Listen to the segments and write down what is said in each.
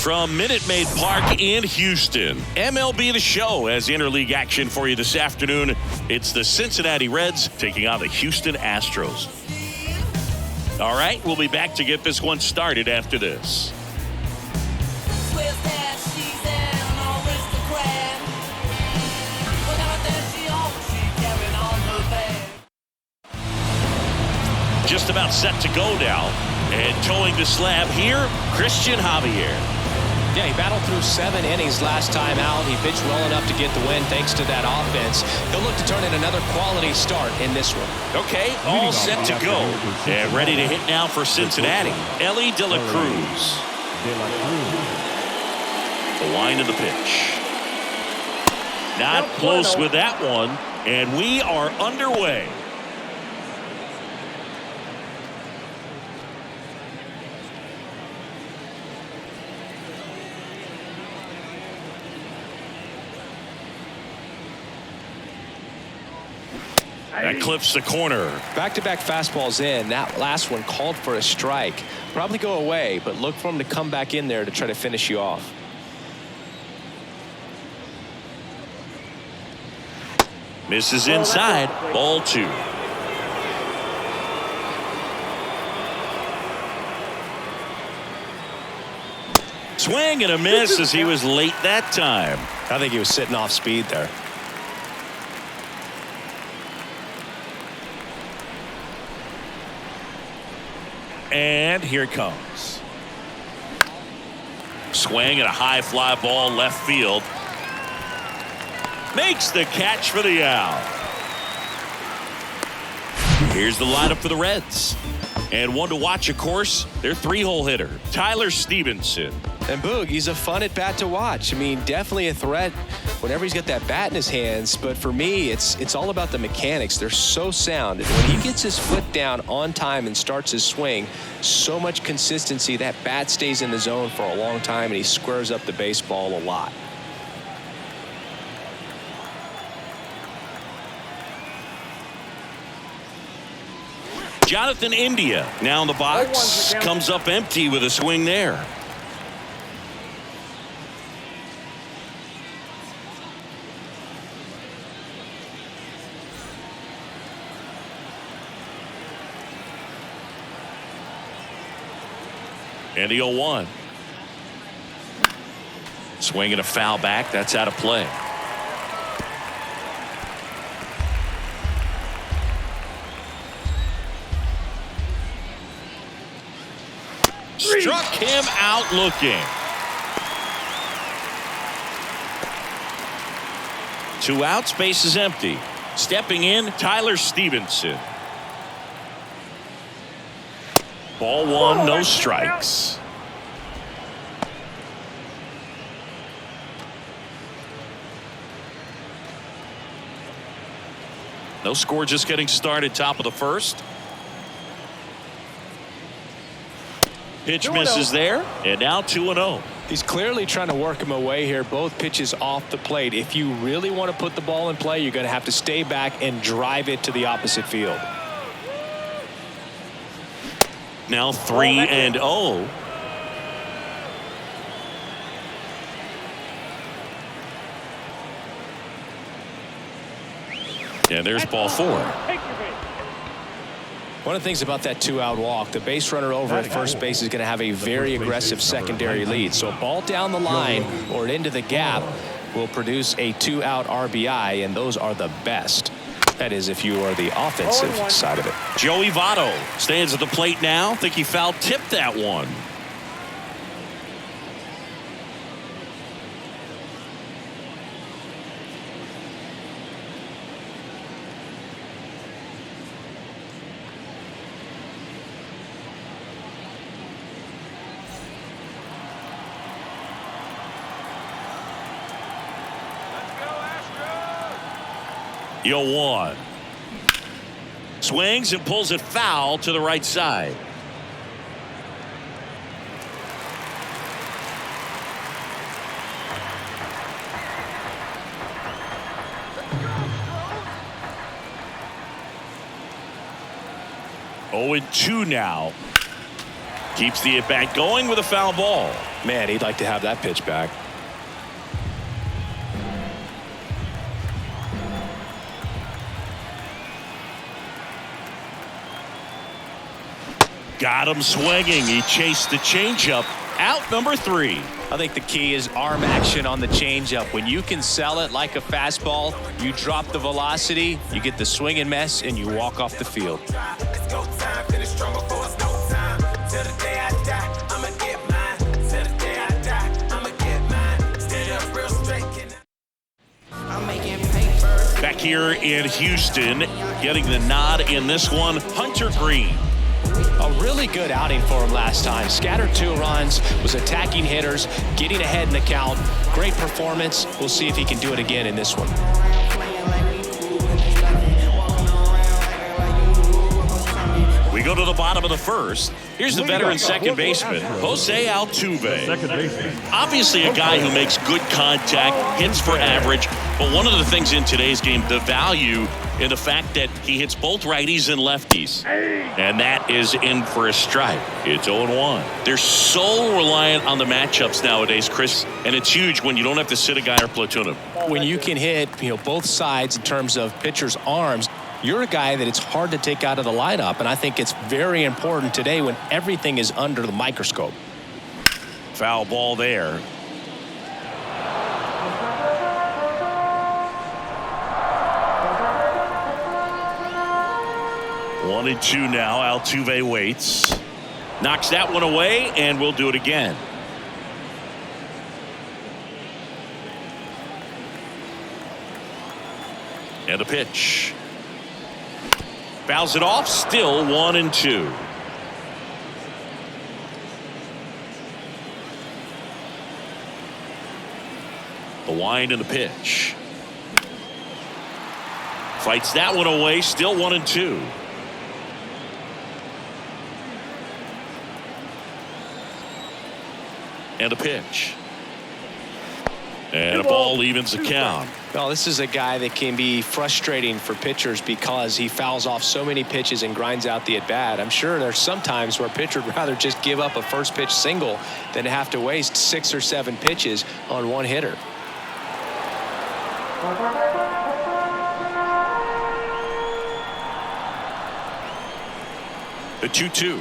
From Minute Maid Park in Houston, MLB The Show has interleague action for you this afternoon. It's the Cincinnati Reds taking on the Houston Astros. All right, we'll be back to get this one started after this. Just about set to go now. And towing the slab here, Christian Javier. Yeah, he battled through 7 innings last time out. He pitched well enough to get the win thanks to that offense. He'll look to turn in another quality start in this one. Okay, all set to go. And ready to hit now for Cincinnati. Ellie De La Cruz. The line of the pitch. Not close with that one. And we are underway. That clips the corner. Back-to-back fastballs in. That last one called for a strike. Probably go away, but look for him to come back in there to try to finish you off. Misses inside. Ball 2. Swing and a miss as he was late that time. I think he was sitting off speed there. And here it comes. Swing and a high fly ball left field. Makes the catch for the out. Here's the lineup for the Reds. And one to watch, of course, their 3-hole hitter, Tyler Stevenson. And Boog, he's a fun at bat to watch. I mean, definitely a threat whenever he's got that bat in his hands. But for me, it's all about the mechanics. They're so sound. And when he gets his foot down on time and starts his swing, so much consistency, that bat stays in the zone for a long time, and he squares up the baseball a lot. Jonathan India now in the box. Comes up empty with a swing there. And the 0-1. Swing and a foul back. That's out of play. Struck him out looking. 2 outs, base is empty. Stepping in, Tyler Stevenson. Ball 1, no strikes. No score, just getting started, top of the first. Pitch misses there, and now 2-0. He's clearly trying to work him away here. Both pitches off the plate. If you really want to put the ball in play, you're going to have to stay back and drive it to the opposite field. Now 3-0. And there's ball 4. One of the things about that 2-out walk, the base runner over at first base is going to have a very aggressive secondary lead. So a ball down the line or into the gap will produce a 2-out RBI, and those are the best. That is, if you are the offensive side of it. Joey Votto stands at the plate now. Think he foul tipped that one. The 0-1. Swings and pulls it foul to the right side. Oh, 0-2 now. Keeps the at-bat going with a foul ball. Man, he'd like to have that pitch back. Got him swinging. He chased the changeup. Out number 3. I think the key is arm action on the changeup. When you can sell it like a fastball, you drop the velocity, you get the swing and miss, and you walk off the field. Back here in Houston, getting the nod in this one, Hunter Green. A really good outing for him last time. Scattered 2 runs, was attacking hitters, getting ahead in the count. Great performance. We'll see if he can do it again in this one. We go to the bottom of the first. Here's the veteran second baseman, Jose Altuve. Obviously a guy who makes good contact, hits for average, but one of the things in today's game, the value in the fact that he hits both righties and lefties. And that is in for a strike. It's 0-1. They're so reliant on the matchups nowadays, Chris, and it's huge when you don't have to sit a guy or platoon him. When you can hit, both sides in terms of pitchers' arms, you're a guy that it's hard to take out of the lineup, and I think it's very important today when everything is under the microscope. Foul ball there. One and 2 now. Altuve waits. Knocks that one away, and we'll do it again. And a pitch. Fouls it off. Still 1 and 2. The wind and the pitch. Fights that one away. Still 1 and 2. And a pitch. And a ball evens the count. Well, this is a guy that can be frustrating for pitchers because he fouls off so many pitches and grinds out the at-bat. I'm sure there's some times where a pitcher would rather just give up a first pitch single than have to waste 6 or 7 pitches on one hitter. The 2-2.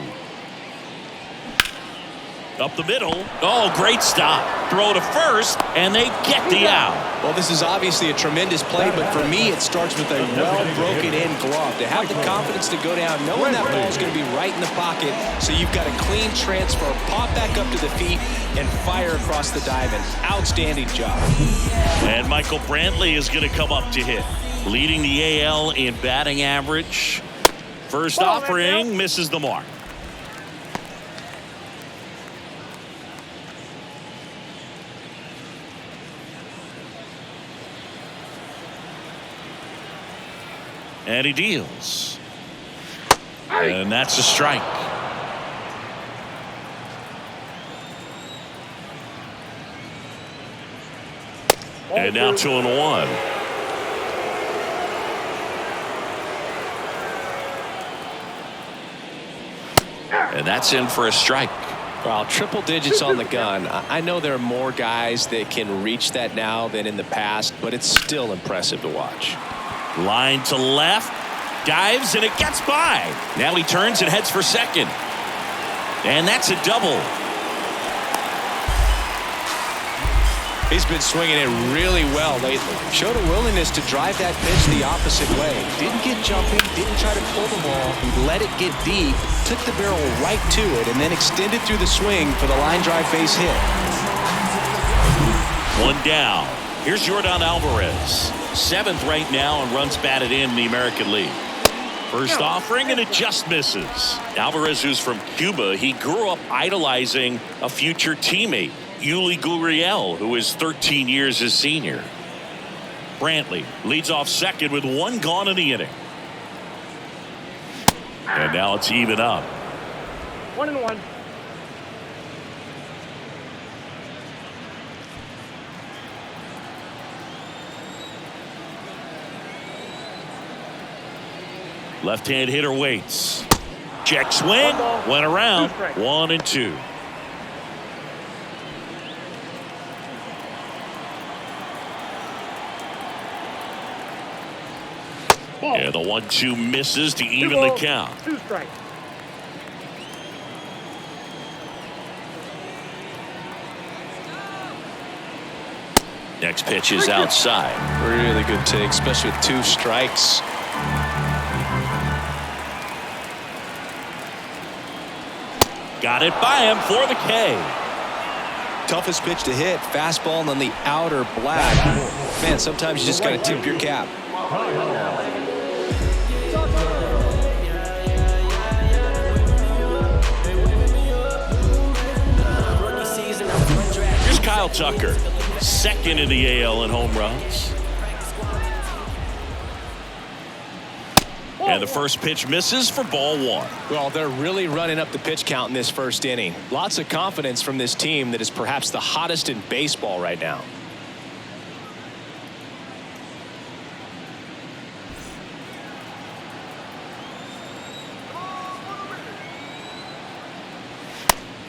Up the middle. Oh, great stop. Throw to first, and they get the out. Well, this is obviously a tremendous play, but for me, it starts with a well-broken-in glove. To have the confidence to go down, knowing that ball is going to be right in the pocket, so you've got a clean transfer, pop back up to the feet, and fire across the diamond. Outstanding job. And Michael Brantley is going to come up to hit. Leading the AL in batting average. First offering misses the mark. And he deals. And that's a strike. And now 2-1. And that's in for a strike. Well, triple digits on the gun. I know there are more guys that can reach that now than in the past, but it's still impressive to watch. Line to left, dives, and it gets by. Now he turns and heads for second. And that's a double. He's been swinging it really well lately. Showed a willingness to drive that pitch the opposite way. Didn't get jumping, didn't try to pull the ball. He let it get deep, took the barrel right to it, and then extended through the swing for the line drive base hit. One down. Here's Yordan Alvarez. 7th right now and runs batted in the American League. First offering, and it just misses. Alvarez, who's from Cuba, he grew up idolizing a future teammate, Yuli Gurriel, who is 13 years his senior. Brantley leads off second with 1 gone in the inning. And now it's even up. 1-1. Left-hand hitter waits. Check swing. Went around. 1-2. Yeah, the 1-2 misses to even the count. 2 strikes. Next pitch is outside. Really good take, especially with 2 strikes. Got it by him for the K. Toughest pitch to hit, fastball on the outer black. Man, sometimes you just got to tip your cap. Here's Kyle Tucker, second in the AL in home runs. And the first pitch misses for ball 1. Well, they're really running up the pitch count in this first inning. Lots of confidence from this team that is perhaps the hottest in baseball right now.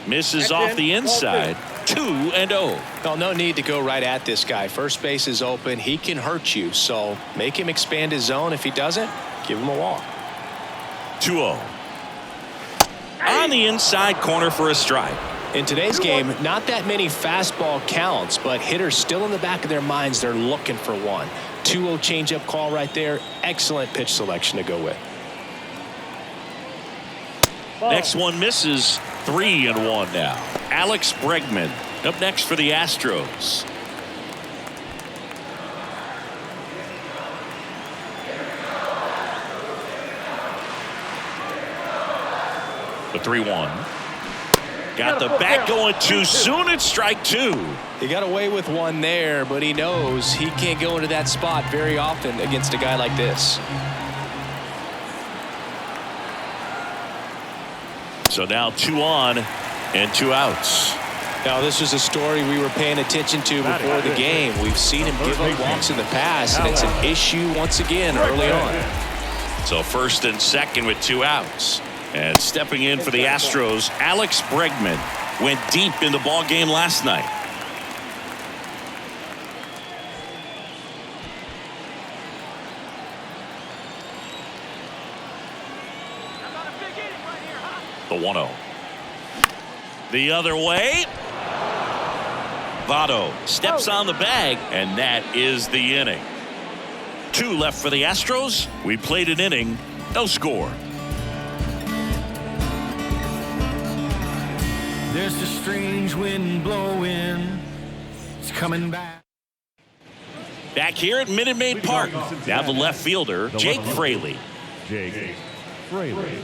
Misses off the inside. 2-0. Well, no need to go right at this guy. First base is open. He can hurt you. So make him expand his zone. If he doesn't, give him a walk. 2-0. On the inside corner for a strike. In today's game, not that many fastball counts, but hitters still in the back of their minds, they're looking for one. 2-0 changeup call right there. Excellent pitch selection to go with. Next one misses. 3-1 now. Alex Bregman up next for the Astros. The 3-1. Got the bat going too soon. It's strike 2. He got away with one there, but he knows he can't go into that spot very often against a guy like this. So now 2 on and 2 outs. Now, this was a story we were paying attention to before the game. We've seen him give up walks in the past, and it's an issue once again early on. So first and second with 2 outs. And stepping in for the Astros, Alex Bregman went deep in the ball game last night. The 1-0. The other way. Votto steps on the bag, and that is the inning. 2 left for the Astros. We played an inning, no score. There's a strange wind blowing. It's coming back. Back here at Minute Maid Park. Now the left fielder, Jake Fraley. Jake Fraley.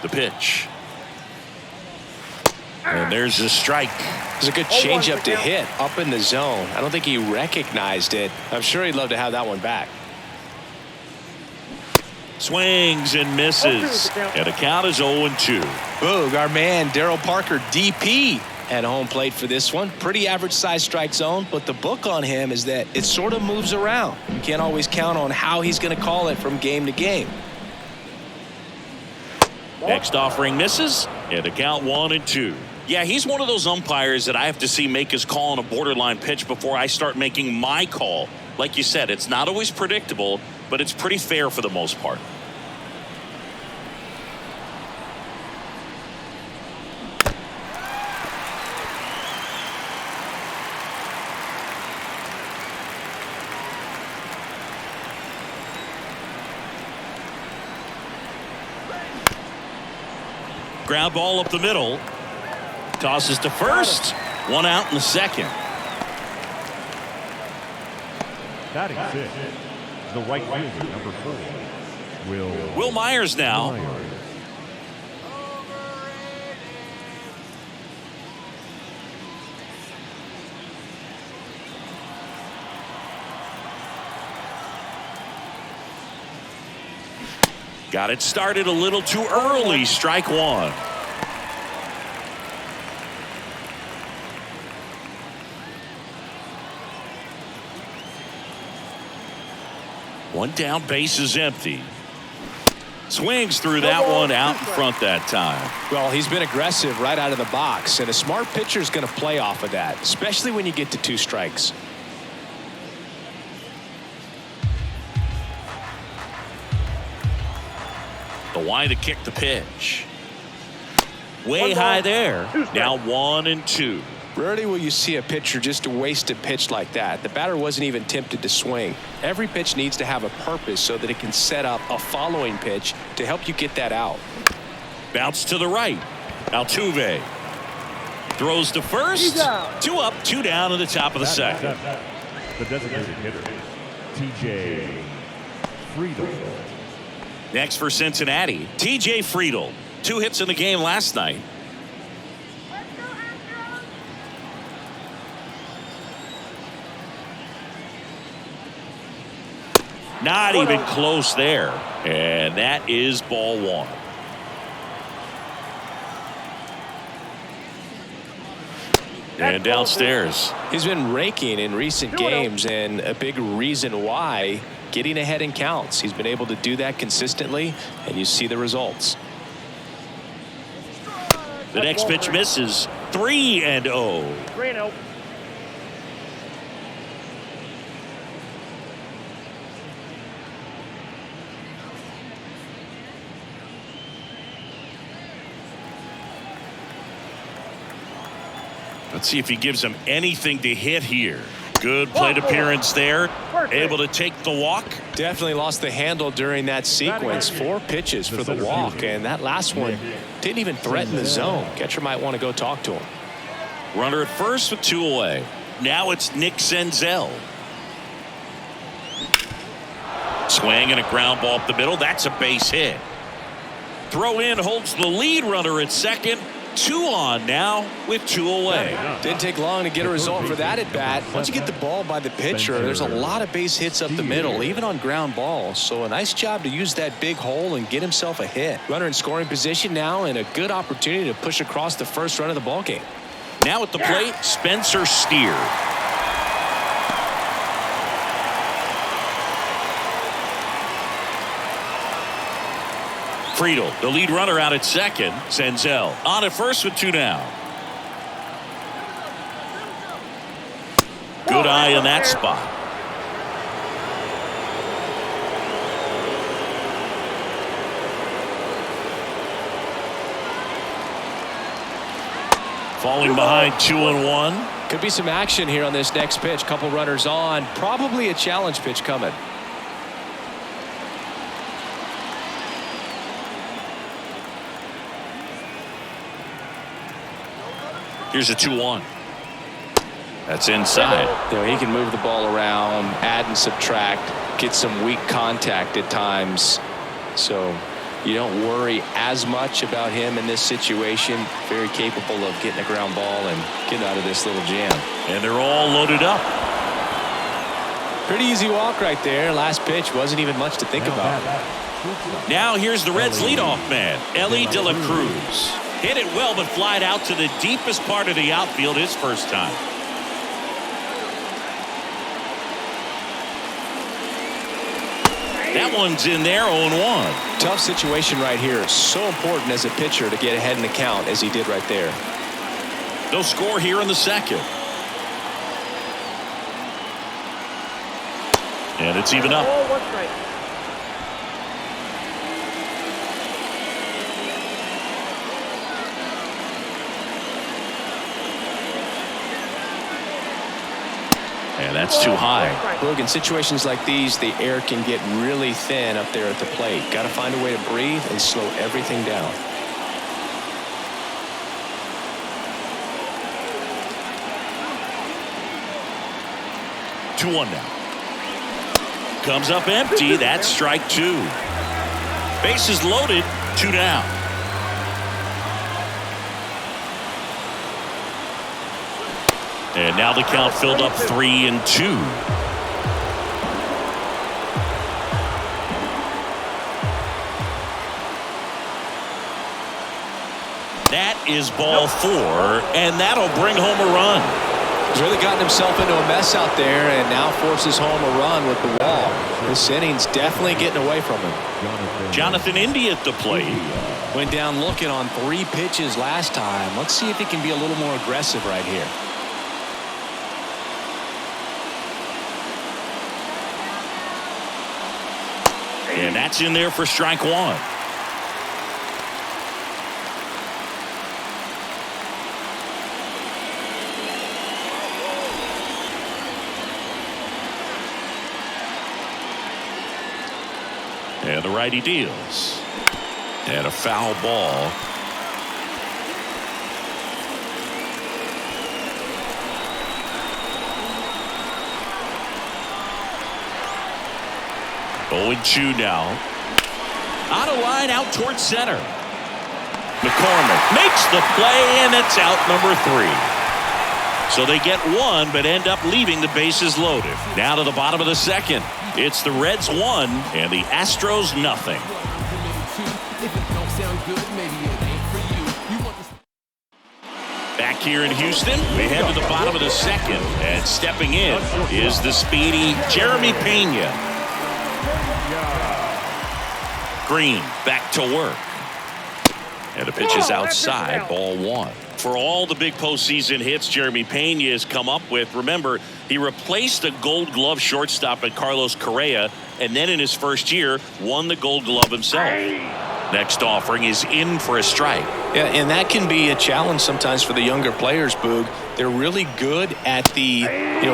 The pitch. And there's a strike. It's a good changeup to hit up in the zone. I don't think he recognized it. I'm sure he'd love to have that one back. Swings and misses. And the count is 0-2. Boog, our man Darryl Parker, DP, at home plate for this one. Pretty average size strike zone, but the book on him is that it sort of moves around. You can't always count on how he's going to call it from game to game. Next offering misses, and the count 1-2. Yeah, he's one of those umpires that I have to see make his call on a borderline pitch before I start making my call. Like you said, it's not always predictable, but it's pretty fair for the most part. Ground ball up the middle. Tosses to first. 1 out in the second. Batting 6, the right fielder, number 4, Will Myers now. Got it started a little too early. Strike 1. One down, base is empty. Swings through that one out in front that time. Well, he's been aggressive right out of the box, and a smart pitcher is going to play off of that, especially when you get to 2 strikes. The wide to kick the pitch. Way high there. Now 1-2. Rarely will you see a pitcher just waste a pitch like that. The batter wasn't even tempted to swing. Every pitch needs to have a purpose so that it can set up a following pitch to help you get that out. Bounce to the right. Altuve throws to first. 2 up, 2 down in the top of the second. The designated hitter, TJ Friedel. Next for Cincinnati, TJ Friedel. 2 hits in the game last night. Not even close there. And that is ball 1. And downstairs. He's been raking in recent games, and a big reason why, getting ahead in counts. He's been able to do that consistently, and you see the results. The next pitch misses. 3-0. 3-0. Let's see if he gives him anything to hit here. Good plate appearance there. Able to take the walk. Definitely lost the handle during that sequence. 4 pitches for the walk, and that last one didn't even threaten the zone. Catcher might want to go talk to him. Runner at first with 2 away. Now it's Nick Senzel. Swing and a ground ball up the middle. That's a base hit. Throw in holds the lead runner at second. 2 on now with 2 away. Didn't take long to get a result for that at bat. Once you get the ball by the pitcher, there's a lot of base hits up the middle, even on ground balls. So a nice job to use that big hole and get himself a hit. Runner in scoring position now, and a good opportunity to push across the first run of the ball game. Now at the plate, Spencer Steer. Friedel, the lead runner out at second. Senzel on at first with 2 down. Good eye in that spot. Falling behind 2-1. Could be some action here on this next pitch. Couple runners on. Probably a challenge pitch coming. Here's a 2-1. That's inside. You know, he can move the ball around, add and subtract, get some weak contact at times. So you don't worry as much about him in this situation. Very capable of getting a ground ball and getting out of this little jam. And they're all loaded up. Pretty easy walk right there. Last pitch wasn't even much to think about. Now here's the Reds leadoff man, Ellie De La Cruz. Hit it well, but flied out to the deepest part of the outfield his first time. That one's in there, 0-1. Tough situation right here. So important as a pitcher to get ahead in the count as he did right there. No score here in the second. And it's even up. Oh, 1 strike. And that's too high. Look, in situations like these, the air can get really thin up there at the plate. Got to find a way to breathe and slow everything down. Two 1 now. Comes up empty. That's strike 2. Bases loaded. 2 down. And now the count filled up 3-2. That is ball 4, and that'll bring home a run. He's really gotten himself into a mess out there and now forces home a run with the wall. This inning's definitely getting away from him. Jonathan India at the plate. Went down looking on 3 pitches last time. Let's see if he can be a little more aggressive right here. And that's in there for strike 1. And the righty deals. And a foul ball. Oh, and 2 now. Out of line, out towards center. McCormick makes the play, and it's out number 3. So they get 1, but end up leaving the bases loaded. Now to the bottom of the 2nd. It's the Reds 1 and the Astros nothing. Back here in Houston, we head to the bottom of the 2nd, and stepping in is the speedy Jeremy Pena. Green back to work. And the pitch is outside, ball 1. For all the big postseason hits Jeremy Pena has come up with, remember, he replaced a Gold Glove shortstop at Carlos Correa, and then in his first year, won the Gold Glove himself. Next offering is in for a strike. Yeah, and that can be a challenge sometimes for the younger players, Boog. They're really good at the,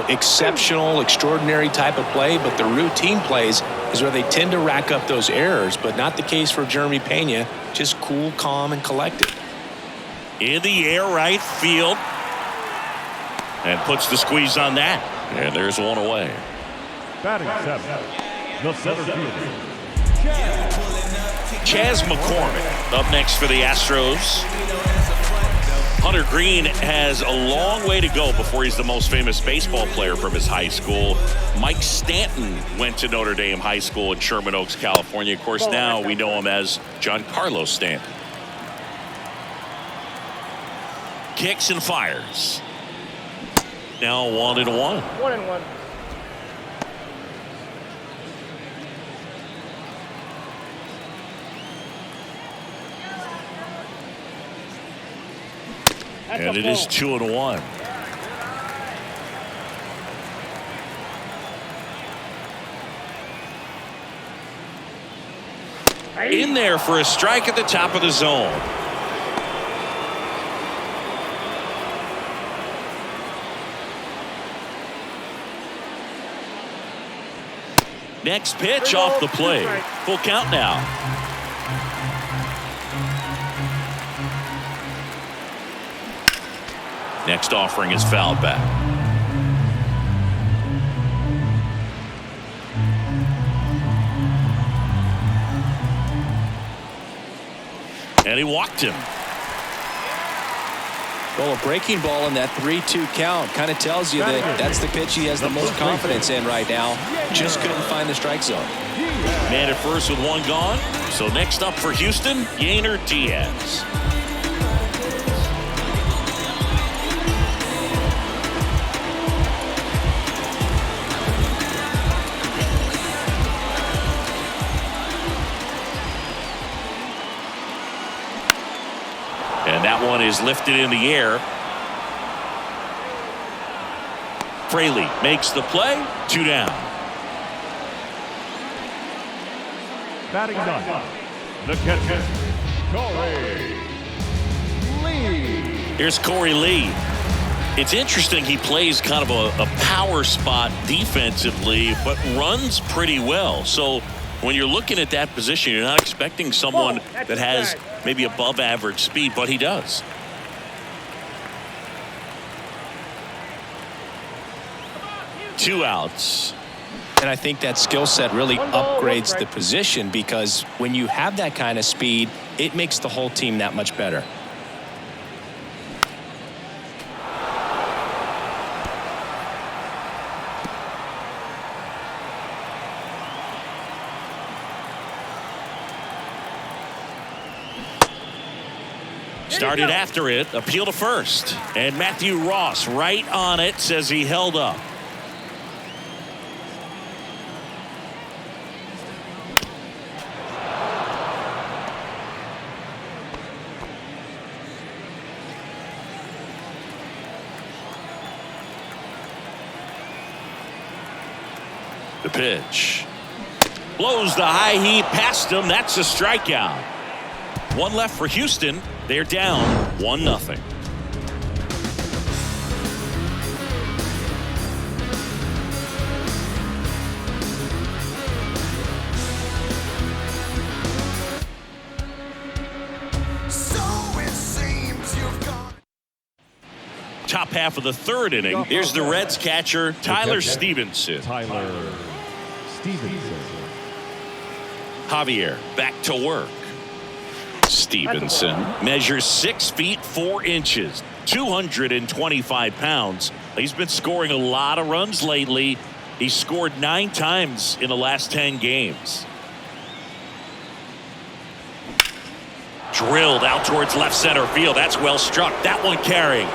exceptional, extraordinary type of play, but the routine plays is where they tend to rack up those errors, but not the case for Jeremy Pena. Just cool, calm, and collected. In the air, right field. And puts the squeeze on that. And there's 1 away. Batting 7, the center fielder, Chas McCormick up next for the Astros. Hunter Green has a long way to go before he's the most famous baseball player from his high school. Mike Stanton went to Notre Dame High School in Sherman Oaks, California. Of course, now we know him as John Carlos Stanton. Kicks and fires. Now 1-1. 1-1. And it is 2-1. In there for a strike at the top of the zone. Next pitch off the plate. Full count now. Next offering is fouled back. And he walked him. Well, a breaking ball in that 3-2 count kind of tells you that that's the pitch he has the most confidence in right now. Just couldn't find the strike zone. Man at first with 1 gone. So next up for Houston, Yainer Diaz. And that one is lifted in the air. Fraley makes the play. 2 down. batting 9, the catcher, Corey Lee. Here's Corey Lee. It's interesting, he plays kind of a power spot defensively, but runs pretty well. So when you're looking at that position, you're not expecting someone that has maybe above average speed, but he does. Two outs. And I think that skill set really upgrades the position, because when you have that kind of speed, it makes the whole team that much better. Started after it, appeal to first. And Matthew Ross right on it, says he held up. The pitch. Blows the high heat past him. That's a strikeout. One left for Houston. They're down 1-0. Top half of the third inning. Here's the Reds catcher, Tyler Stevenson. Tyler Stevenson. Javier back to work. Stevenson measures 6 feet 4 inches, 225 pounds. He's been scoring a lot of runs lately. He's scored 9 times in the last 10 games. Drilled out towards left center field. That's well struck. That one carrying.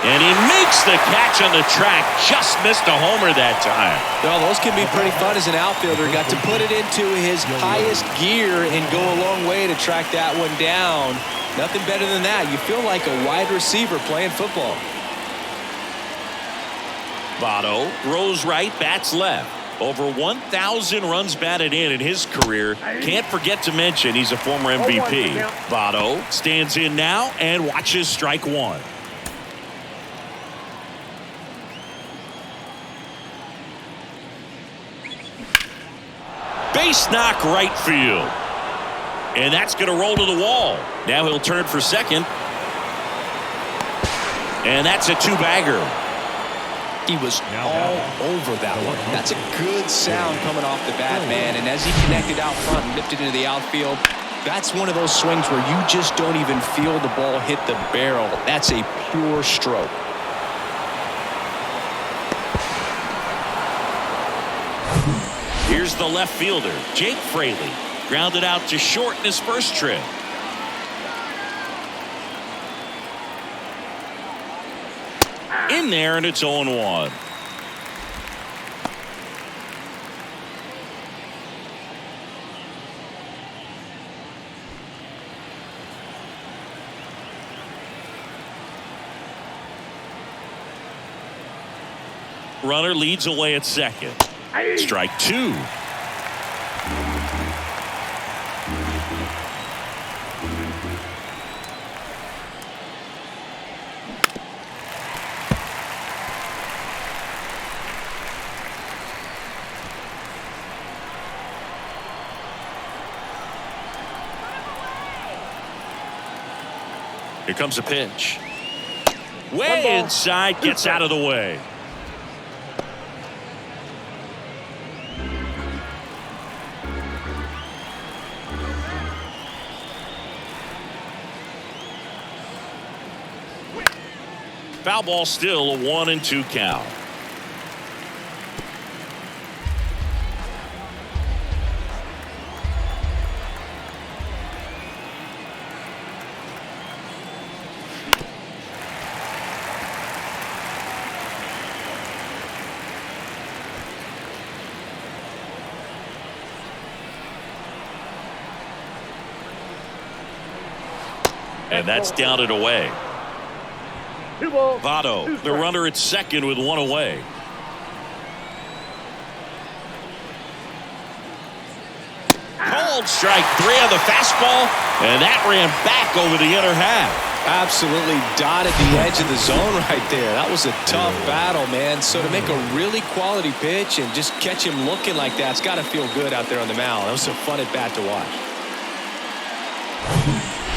And he makes the catch on the track. Just missed a homer that time. Well, those can be pretty fun as an outfielder. Got to put it into his highest gear and go a long way to track that one down. Nothing better than that. You feel like a wide receiver playing football. Votto throws right, bats left. Over 1,000 runs batted in his career. Can't forget to mention he's a former MVP. Votto stands in now and watches strike one. Base knock right field. And that's going to roll to the wall. Now he'll turn for second. And that's a 2-bagger. He was all over that one. That's a good sound coming off the bat, man. And as he connected out front and lifted into the outfield, that's one of those swings where you just don't even feel the ball hit the barrel. That's a pure stroke. Here's the left fielder, Jake Fraley. Grounded out to short in his first trip. In there, and it's 0-1. Runner leads away at second. Strike two. Here comes a pitch. Way inside, gets out of the way. Foul ball, still a 1-2 count. And that's down and away. Votto, the runner at second with one away. Called strike three on the fastball, and that ran back over the inner half. Absolutely dotted the edge of the zone right there. That was a tough battle, man. So to make a really quality pitch and just catch him looking like that, it's got to feel good out there on the mound. That was a fun at bat to watch.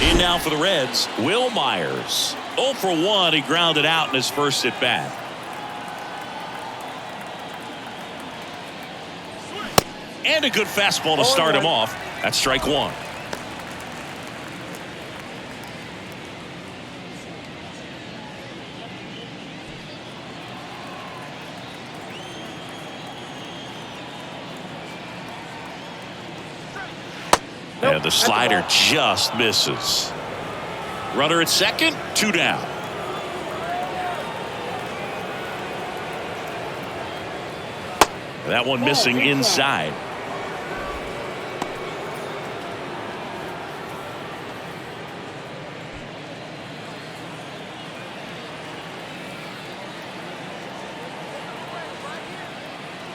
In now for the Reds, Will Myers. 0 for 1, he grounded out in his first at bat. And a good fastball to start him off. That's strike one. And the slider just misses. Runner at second, 2 down. That one missing inside.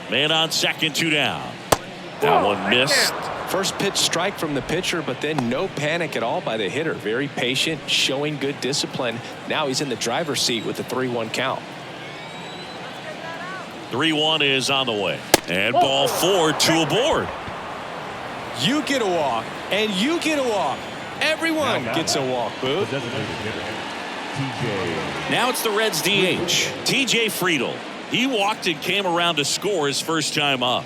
Man on second, 2 down. That one missed. First pitch strike from the pitcher, but then no panic at all by the hitter. Very patient, showing good discipline. Now he's in the driver's seat with the 3-1 count. 3-1 is on the way. And ball 4, 2 aboard. You get a walk, and you get a walk. Everyone gets a walk, Boo. Now it's the Reds DH, TJ Friedl. He walked and came around to score his first time up.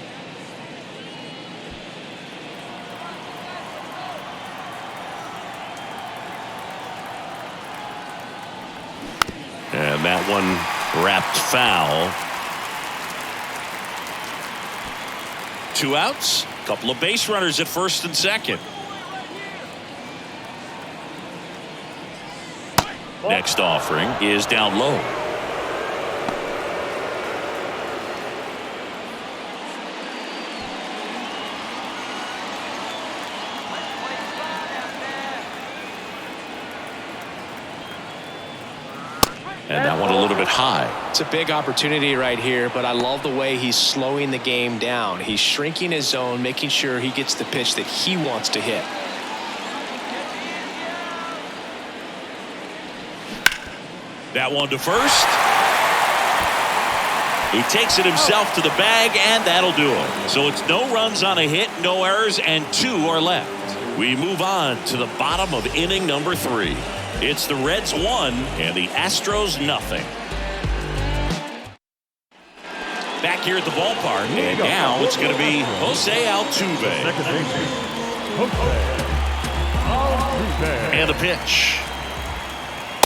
And that one wrapped foul. 2 outs, couple of base runners at first and second. Next offering is down low. And that one a little bit high. It's a big opportunity right here, but I love the way he's slowing the game down. He's shrinking his zone, making sure he gets the pitch that he wants to hit. That one to first. He takes it himself to the bag, and that'll do it. So it's no runs on a hit, no errors, and 2 are left. We move on to the bottom of inning number 3. It's the Reds 1 and the Astros nothing. Back here at the ballpark, and now it's going to be Jose Altuve. And the pitch.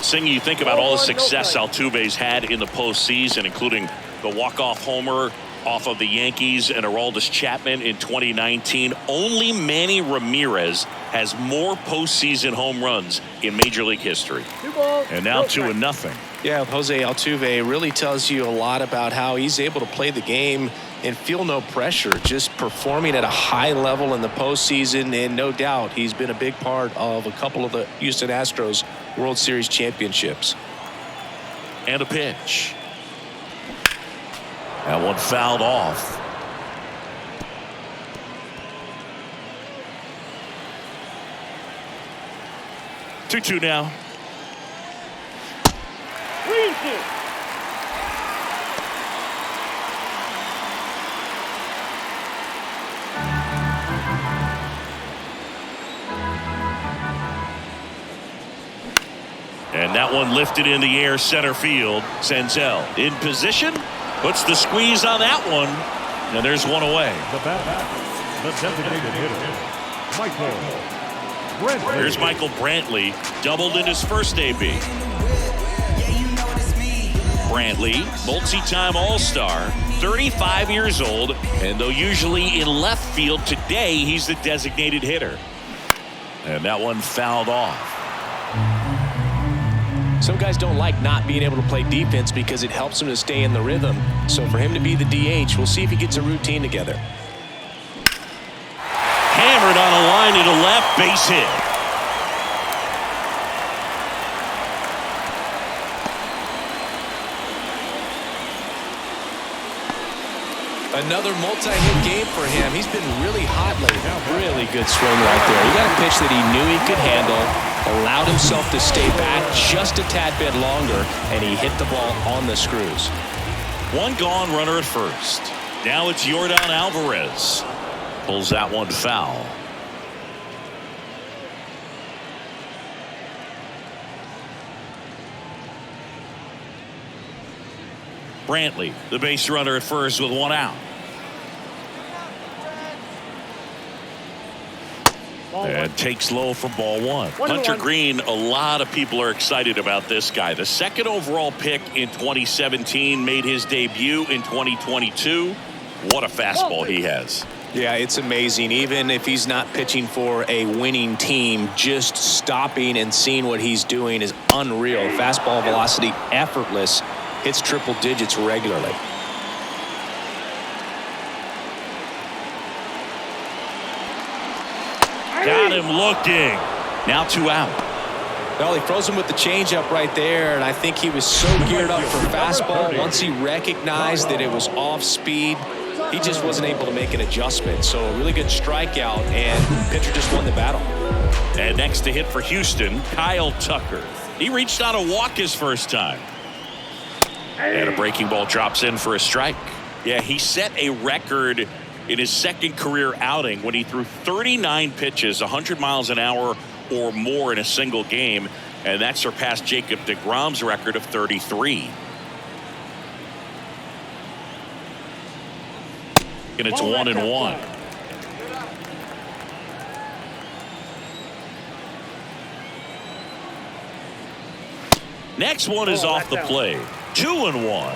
Singh, you think about all the success Altuve's had in the postseason, including the walk-off homer off of the Yankees and Aroldis Chapman in 2019. Only Manny Ramirez has more postseason home runs in Major League history. And now 2-0. Yeah, Jose Altuve really tells you a lot about how he's able to play the game and feel no pressure, just performing at a high level in the postseason. And no doubt he's been a big part of a couple of the Houston Astros World Series championships. And a pitch. That one fouled off. Two now. 3-2. And that one lifted in the air center field. Senzel in position. Puts the squeeze on that one. And there's one away. The designated hitter, Michael Brantley. Here's Michael Brantley. Doubled in his first AB. Brantley, multi-time All-Star, 35 years old, and though usually in left field, today he's the designated hitter. And that one fouled off. Some guys don't like not being able to play defense because it helps them to stay in the rhythm. So for him to be the DH, we'll see if he gets a routine together. Hammered on a line to the left, base hit. Another multi-hit game for him. He's been really hot lately. Really good swing right there. He got a pitch that he knew he could handle, allowed himself to stay back just a tad bit longer, and he hit the ball on the screws. One gone, runner at first. Now it's Yordan Alvarez. Pulls that one foul. Brantley, the base runner at first with one out. And takes low for ball one. Hunter Green, a lot of people are excited about this guy. The second overall pick in 2017, made his debut in 2022. What a fastball he has. Yeah, it's amazing. Even if he's not pitching for a winning team, just stopping and seeing what he's doing is unreal. Fastball velocity effortless, hits triple digits regularly. Got him looking. Now 2 out. Well, he froze him with the changeup right there, and I think he was so geared up for fastball. Once he recognized that it was off speed, he just wasn't able to make an adjustment. So a really good strikeout, and the pitcher just won the battle. And next to hit for Houston, Kyle Tucker. He reached on a walk his first time. And a breaking ball drops in for a strike. Yeah, he set a record in his second career outing when he threw 39 pitches, 100 miles an hour or more in a single game, and that surpassed Jacob deGrom's record of 33. And it's 1-1. Next one is off the plate. 2-1.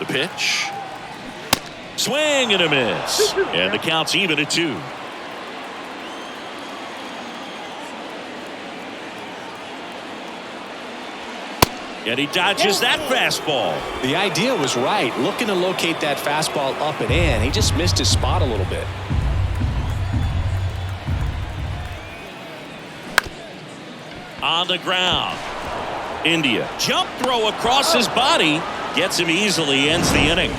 The pitch. Swing and a miss. And the count's even at 2. And he dodges that fastball. The idea was right, looking to locate that fastball up and in. He just missed his spot a little bit. On the ground. India. Jump throw across his body. Gets him easily, ends the inning.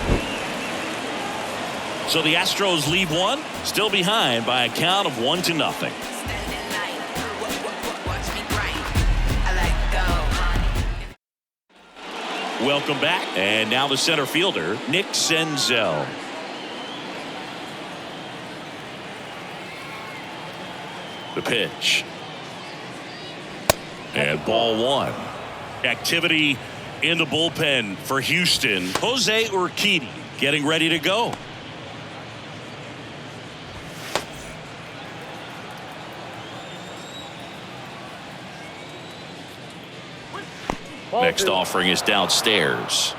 So the Astros leave one, still behind by a count of 1-0. Welcome back. And now the center fielder, Nick Senzel. The pitch. And ball 1. Activity in the bullpen for Houston. Jose Urquidy getting ready to go. Next offering is downstairs.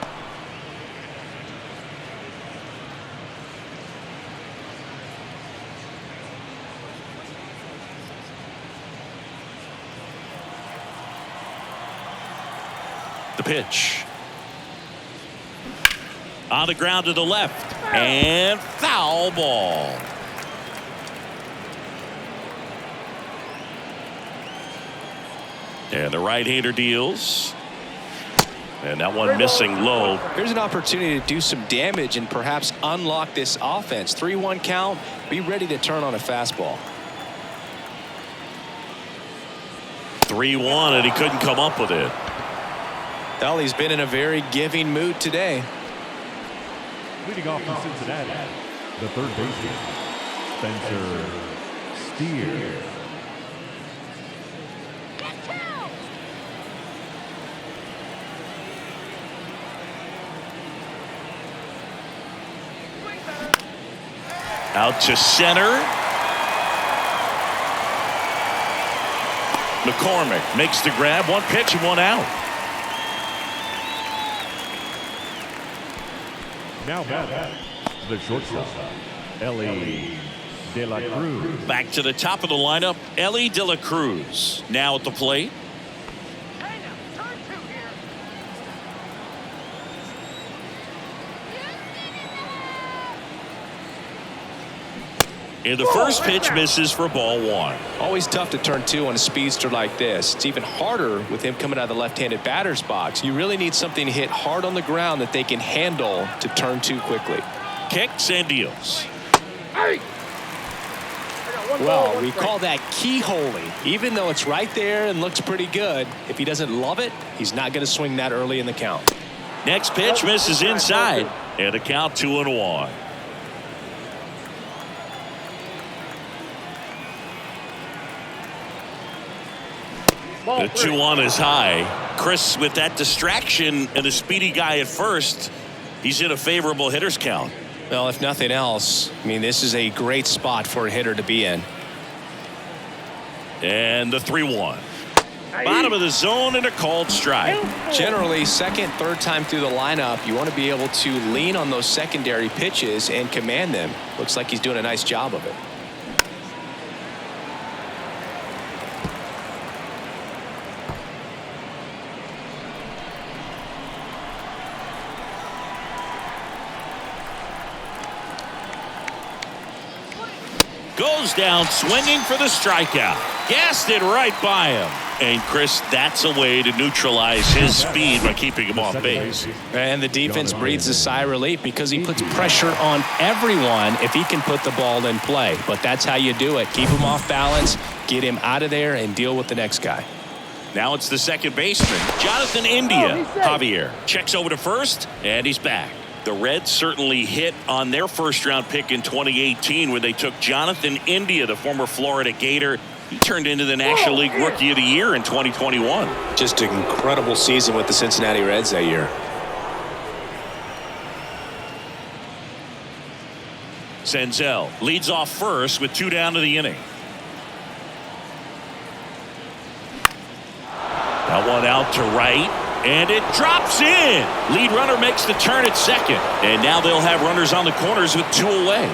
The pitch. On the ground to the left. And foul ball. And the right-hander deals. And that one missing low. Here's an opportunity to do some damage and perhaps unlock this offense. 3-1 count. Be ready to turn on a fastball. 3-1, and he couldn't come up with it. Well, he's been in a very giving mood today. Leading off from Cincinnati, the third baseman, Spencer Steer. Out to center. McCormick makes the grab. 1 pitch and 1 out. Now back, the shortstop, Ellie De La Cruz. Back to the top of the lineup, Ellie De La Cruz. Now at the plate. And the first pitch misses for ball 1. Always tough to turn 2 on a speedster like this. It's even harder with him coming out of the left-handed batter's box. You really need something to hit hard on the ground that they can handle to turn 2 quickly. Kicks and deals. Well, we call that keyholing. Even though it's right there and looks pretty good, if he doesn't love it, he's not going to swing that early in the count. Next pitch misses inside. And the count 2-1. The 2-1 is high. Chris, with that distraction and the speedy guy at first, he's in a favorable hitter's count. Well, if nothing else, I mean, this is a great spot for a hitter to be in. And the 3-1. Bottom of the zone and a called strike. Generally, second, third time through the lineup, you want to be able to lean on those secondary pitches and command them. Looks like he's doing a nice job of it. Goes down swinging for the strikeout. Gassed it right by him. And Chris, that's a way to neutralize his speed by keeping him off base. And the defense breathes a sigh of relief because he puts pressure on everyone if he can put the ball in play. But that's how you do it. Keep him off balance, get him out of there, and deal with the next guy. Now it's the second baseman, Jonathan India. Javier checks over to first, and he's back. The Reds certainly hit on their first-round pick in 2018 when they took Jonathan India, the former Florida Gator. He turned into the National League Rookie of the Year in 2021. Just an incredible season with the Cincinnati Reds that year. Senzel leads off first with 2 down to the inning. That one out to right, and it drops in. Lead runner makes the turn at second, and now they'll have runners on the corners with 2 away.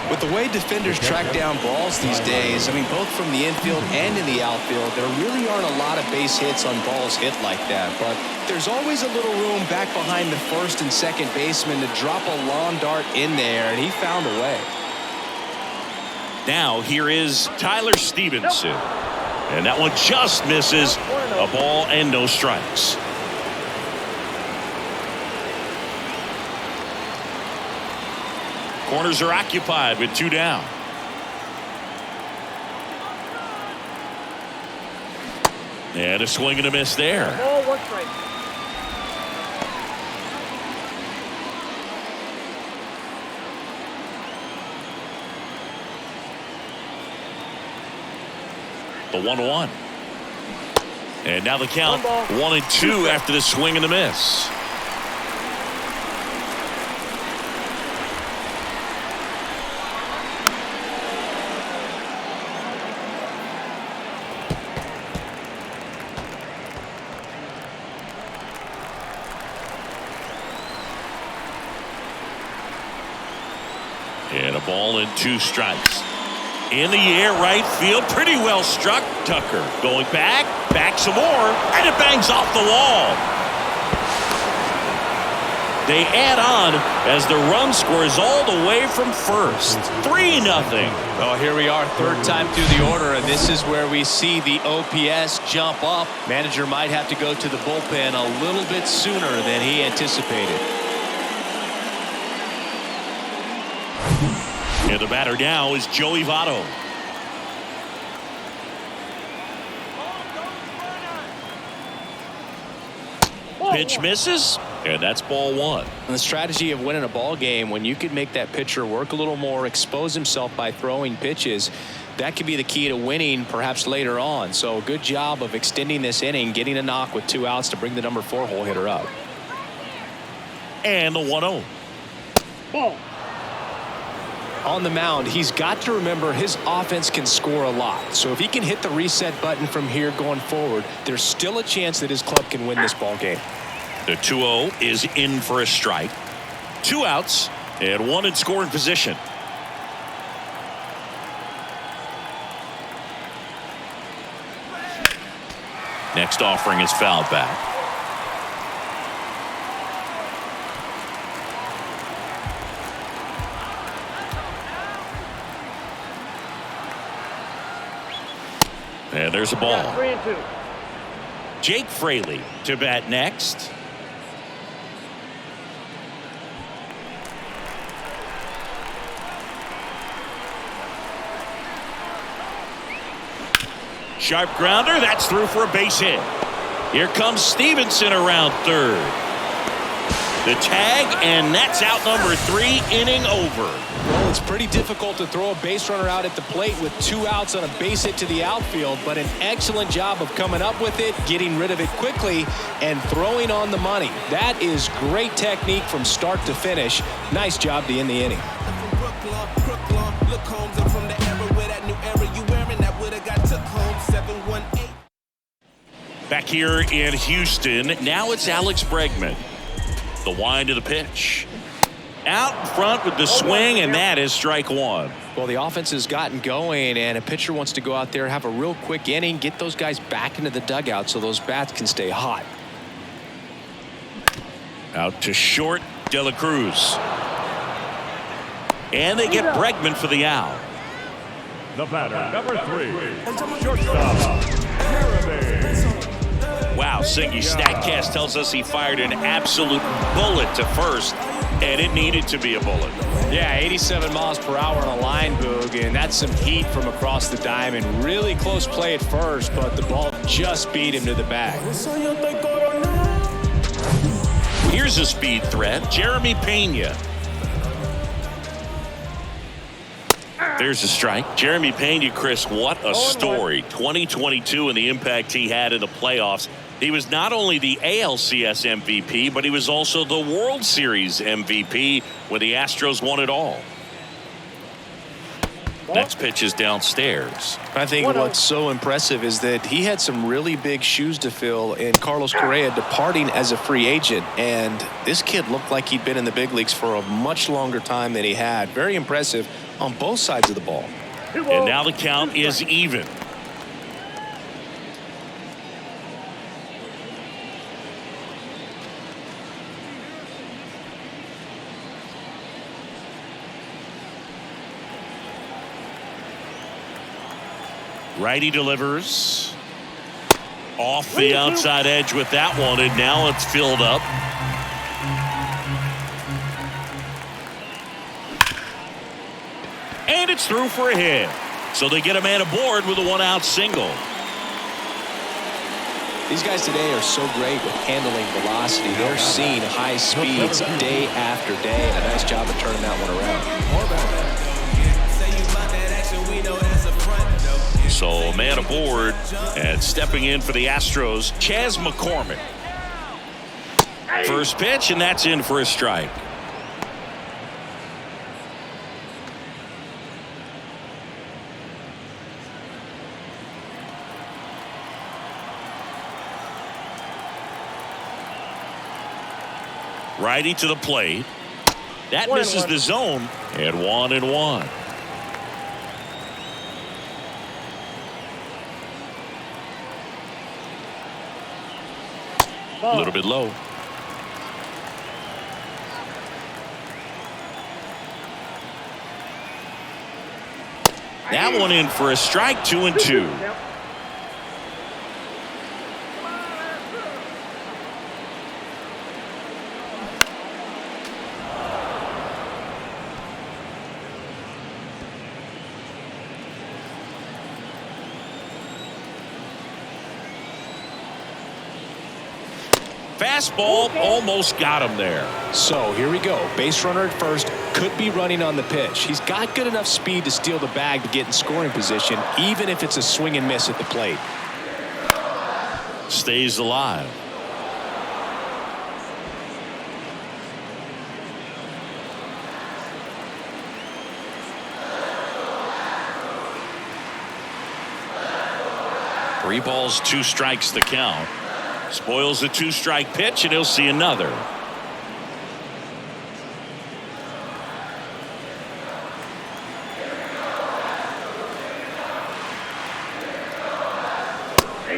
With the way defenders track down balls these days, I mean, both from the infield and in the outfield, there really aren't a lot of base hits on balls hit like that. But there's always a little room back behind the first and second baseman to drop a lawn dart in there, and he found a way. Now here is Tyler Stevenson. And that one just misses. A ball and no strikes. Corners are occupied with 2 down. And a swing and a miss there. Ball, 1 strike. The 1-1. And now the count 1-2 after the swing and the miss. And a ball and 2 strikes. In the air, right field, pretty well struck. Tucker going back some more, and it bangs off the wall. They add on as the run scores all the way from first. 3-0. Well, here we are, third time through the order, and this is where we see the OPS jump up. Manager might have to go to the bullpen a little bit sooner than he anticipated. And the batter now is Joey Votto. Pitch misses, and that's ball 1. And the strategy of winning a ball game, when you can make that pitcher work a little more, expose himself by throwing pitches, that could be the key to winning perhaps later on. So good job of extending this inning, getting a knock with 2 outs to bring the number 4 hole hitter up. And the 1-0. Ball. On the mound, he's got to remember his offense can score a lot. So if he can hit the reset button from here going forward, there's still a chance that his club can win this ball game. The 2-0 is in for a strike. 2 outs and 1 in scoring position. Next offering is fouled back. And there's a ball. 3-2. Jake Fraley to bat next. Sharp grounder, that's through for a base hit. Here comes Stevenson around third. The tag, and that's out number 3, inning over. Well, it's pretty difficult to throw a base runner out at the plate with 2 outs on a base hit to the outfield, but an excellent job of coming up with it, getting rid of it quickly, and throwing on the money. That is great technique from start to finish. Nice job to end the inning. Look, Holmes, I'm from the era where that new era you wearing that would have got took home 7-1. Back here in Houston, now it's Alex Bregman. The wind of the pitch. Out in front with the swing, and that is strike one. Well, the offense has gotten going, and a pitcher wants to go out there, have a real quick inning, get those guys back into the dugout so those bats can stay hot. Out to short, De La Cruz. And they get Bregman for the out. The batter, number 3, shortstop, Wow, Siggy, StatCast tells us he fired an absolute bullet to first, and it needed to be a bullet. Yeah, 87 miles per hour on a line, Boog, and that's some heat from across the diamond. Really close play at first, but the ball just beat him to the bag. Here's a speed threat, Jeremy Pena. There's a strike. Jeremy Pena, Chris, what a story. 2022 and the impact he had in the playoffs. He was not only the ALCS MVP, but he was also the World Series MVP when the Astros won it all. Next pitch is downstairs. I think what's so impressive is that he had some really big shoes to fill in Carlos Correa departing as a free agent. And this kid looked like he'd been in the big leagues for a much longer time than he had. Very impressive on both sides of the ball. And now the count is even. Righty delivers off the outside edge with that one, and now it's filled up. And it's through for a hit. So they get a man aboard with a one-out single. These guys today are so great with handling velocity. They're seeing high speeds day after day, and a nice job of turning that one around. So a man aboard, and stepping in for the Astros, Chas McCormick. First pitch, and that's in for a strike. Righty to the plate. That misses the zone, and 1-1. A little bit low. That one in for a strike, 2-2. Fastball almost got him there. So here we go. Base runner at first, could be running on the pitch. He's got good enough speed to steal the bag to get in scoring position, even if it's a swing and miss at the plate. Stays alive. Three balls, 2 strikes the count. Spoils the 2-strike pitch, and he'll see another.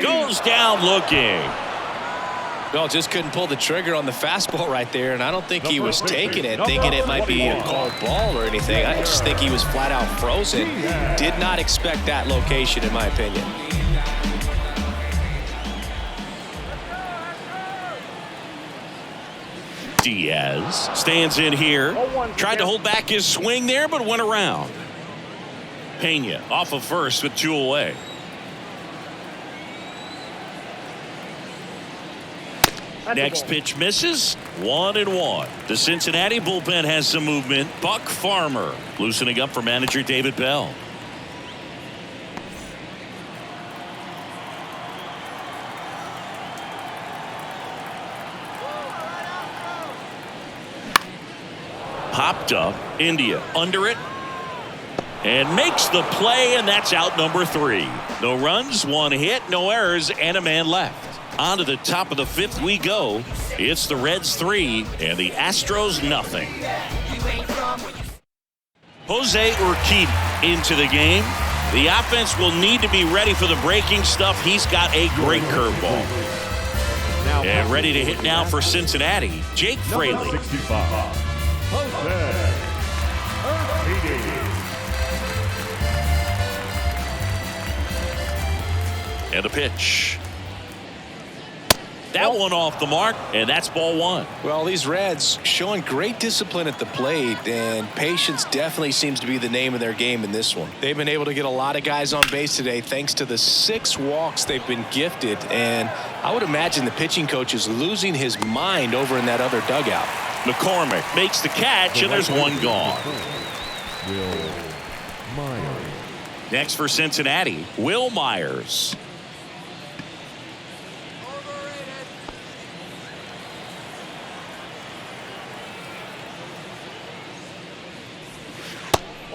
Goes down looking. Well, just couldn't pull the trigger on the fastball right there, and I don't think he was taking it, thinking it might be a called ball or anything. I just think he was flat out frozen. Did not expect that location, in my opinion. Diaz stands in here. Tried to hold back his swing there, but went around. Pena off of first with 2 away. Next pitch misses. 1-1. The Cincinnati bullpen has some movement. Buck Farmer loosening up for manager David Bell. Popped up. India under it. And makes the play, and that's out number 3. No runs, 1 hit, no errors, and a man left. On to the top of the 5th we go. It's the Reds 3 and the Astros nothing. Jose Urquidy into the game. The offense will need to be ready for the breaking stuff. He's got a great curveball. And ready to hit now for Cincinnati, Jake Fraley. 65, Jose Urquidy. And the pitch. That one off the mark, and that's ball 1. Well, these Reds showing great discipline at the plate, and patience definitely seems to be the name of their game in this one. They've been able to get a lot of guys on base today thanks to the 6 walks they've been gifted, and I would imagine the pitching coach is losing his mind over in that other dugout. McCormick makes the catch, and there's one gone. Will Myers. Next for Cincinnati, Will Myers.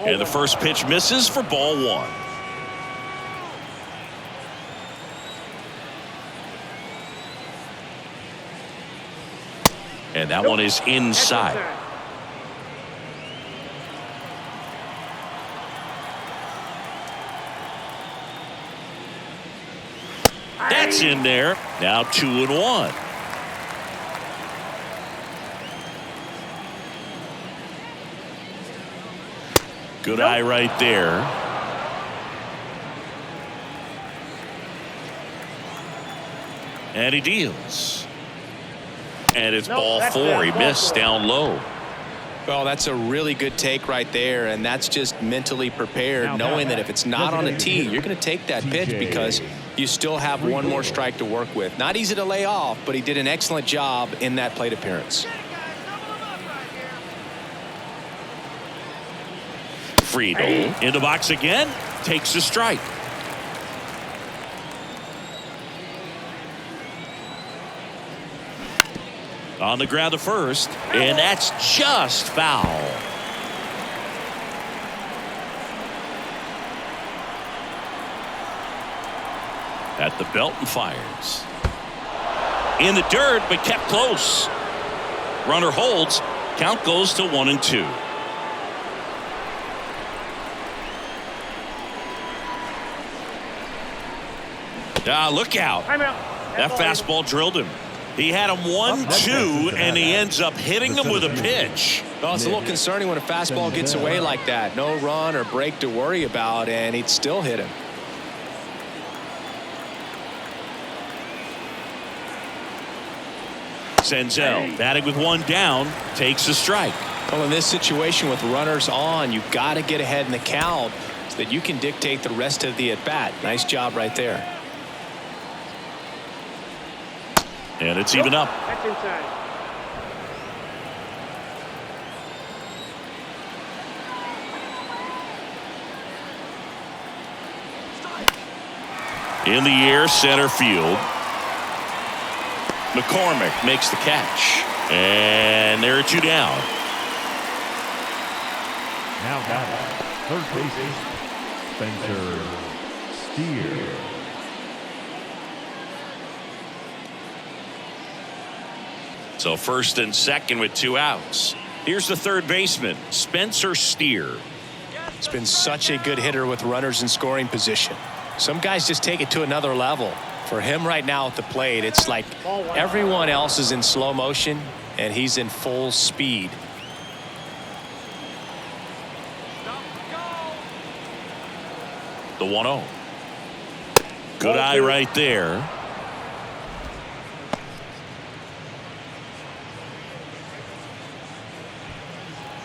And the first pitch misses for ball 1. And that one is inside. That's in there. Now 2-1. Good eye right there. And he deals. And it's ball 4. He missed down low. Well, that's a really good take right there, and that's just mentally prepared, knowing that if it's not on a tee, you're going to take that pitch because you still have one more strike to work with. Not easy to lay off, but he did an excellent job in that plate appearance. Friedel in the box again, takes a strike. On the ground to first, and that's just foul. At the belt and fires. In the dirt, but kept close. Runner holds. Count goes to 1-2. Look out. That fastball drilled him. He had him 1-2, and he ends up hitting him with a pitch. Well, it's a little concerning when a fastball gets away like that. No run or break to worry about, and he'd still hit him. Senzel batting with 1 down, takes a strike. Well, in this situation with runners on, you've got to get ahead in the count so that you can dictate the rest of the at-bat. Nice job right there. And it's even up. That's inside. In the air, center field. McCormick makes the catch. And there are 2 down. Now batting, third baseman, Spencer Steer. So first and second with 2 outs. Here's the third baseman, Spencer Steer. It's been such a good hitter with runners in scoring position. Some guys just take it to another level. For him right now at the plate, it's like everyone else is in slow motion and he's in full speed. The 1-0. Good eye right there.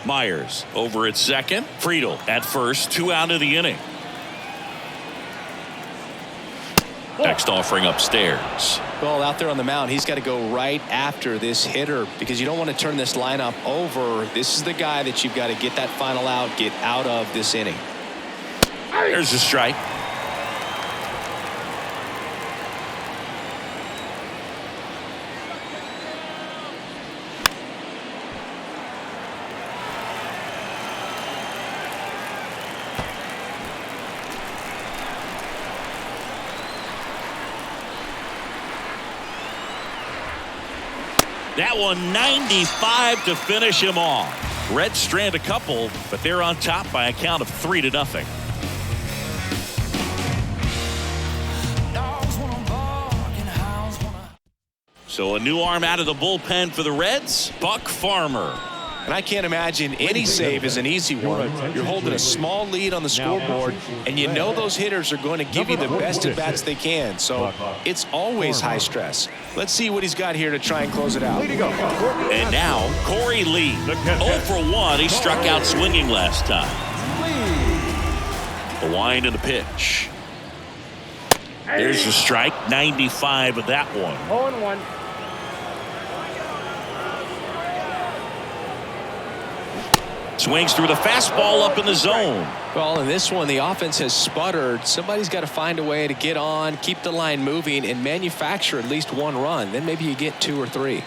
Myers over at second. Friedel at first. 2 out of the inning. Next offering upstairs. Well, out there on the mound, he's got to go right after this hitter because you don't want to turn this lineup over. This is the guy that you've got to get that final out, get out of this inning. There's a strike. That one 95 to finish him off. Reds strand a couple, but they're on top by a count of 3-0. So a new arm out of the bullpen for the Reds, Buck Farmer. And I can't imagine any save is an easy one. You're holding a small lead on the scoreboard, and you know those hitters are going to give you the best at-bats they can. So it's always high stress. Let's see what he's got here to try and close it out. And now, Corey Lee. 0 for 1. He struck out swinging last time. The wind and the pitch. There's a strike. 95 of that one. 0-1. Swings through the fastball up in the zone. Well, in this one, the offense has sputtered. Somebody's got to find a way to get on, keep the line moving, and manufacture at least one run. Then maybe you get 2 or 3.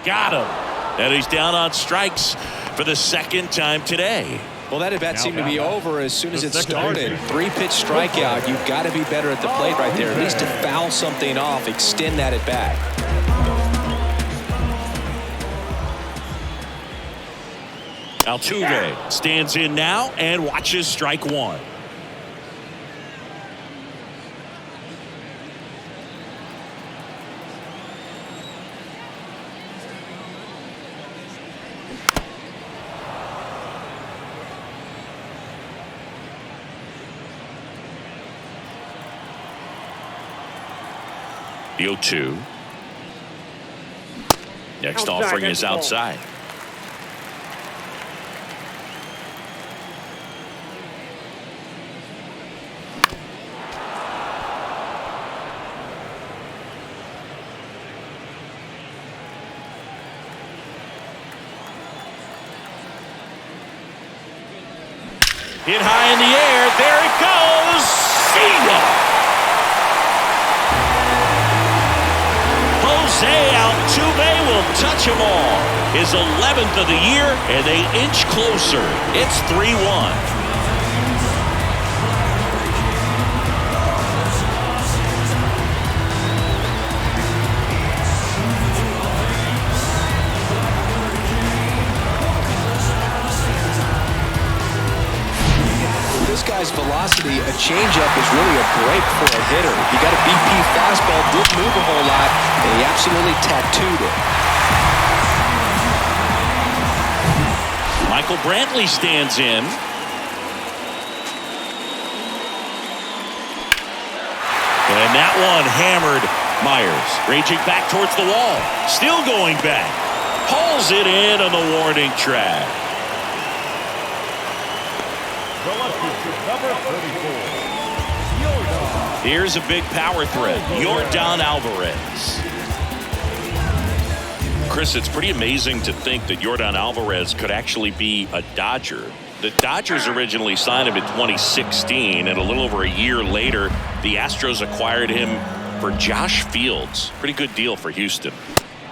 Got him. And he's down on strikes for the second time today. Well, that at-bat seemed to be over as soon as it started. 3-pitch strikeout. You've got to be better at the plate right there, at least to foul something off, extend that at-bat. Altuve stands in now and watches strike one. The 0-2. Next offering is outside. Hit high in the air. There it goes. See ya. Jose Altuve will touch them all. His 11th of the year, and they inch closer. It's 3-1. This guy's velocity, a changeup is really a break for a hitter. He got a BP fastball, didn't move a whole lot, and he absolutely tattooed it. Michael Brantley stands in. And that one hammered Myers. Raging back towards the wall. Still going back. Hauls it in on the warning track. Here's a big power threat. Yordan Alvarez. Chris, it's pretty amazing to think that Yordan Alvarez could actually be a Dodger. The Dodgers originally signed him in 2016, and a little over a year later, the Astros acquired him for Josh Fields. Pretty good deal for Houston.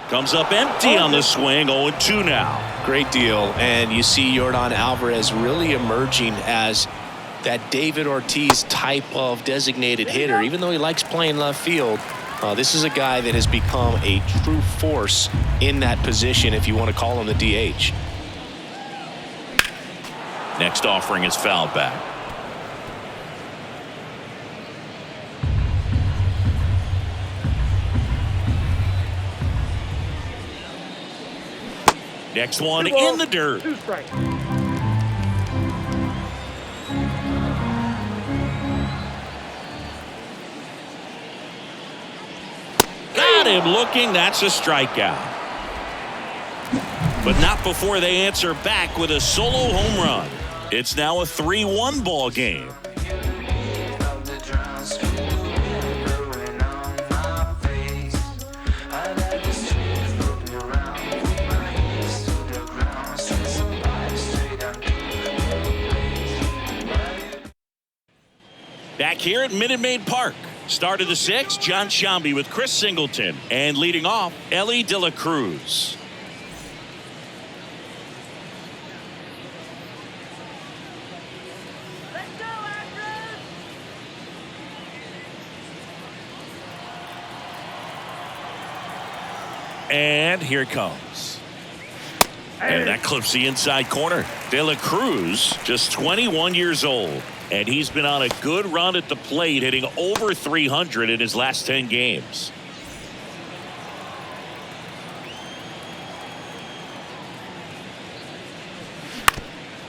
Comes up empty on the swing, 0-2 now. Great deal, and you see Yordan Alvarez really emerging as that David Ortiz type of designated hitter. Even though he likes playing left field, this is a guy that has become a true force in that position, if you want to call him the DH. Next offering is fouled back. Next one in the dirt. 2 strikes. Got him looking. That's a strikeout. But not before they answer back with a solo home run. It's now a 3-1 ball game. Back here at Minute Maid Park. Start of the 6th, John Sciambi with Chris Singleton. And leading off, Ellie De La Cruz. Let's go, Astros! And here it comes. And that clips the inside corner. De La Cruz, just 21 years old. And he's been on a good run at the plate, hitting over 300 in his last 10 games.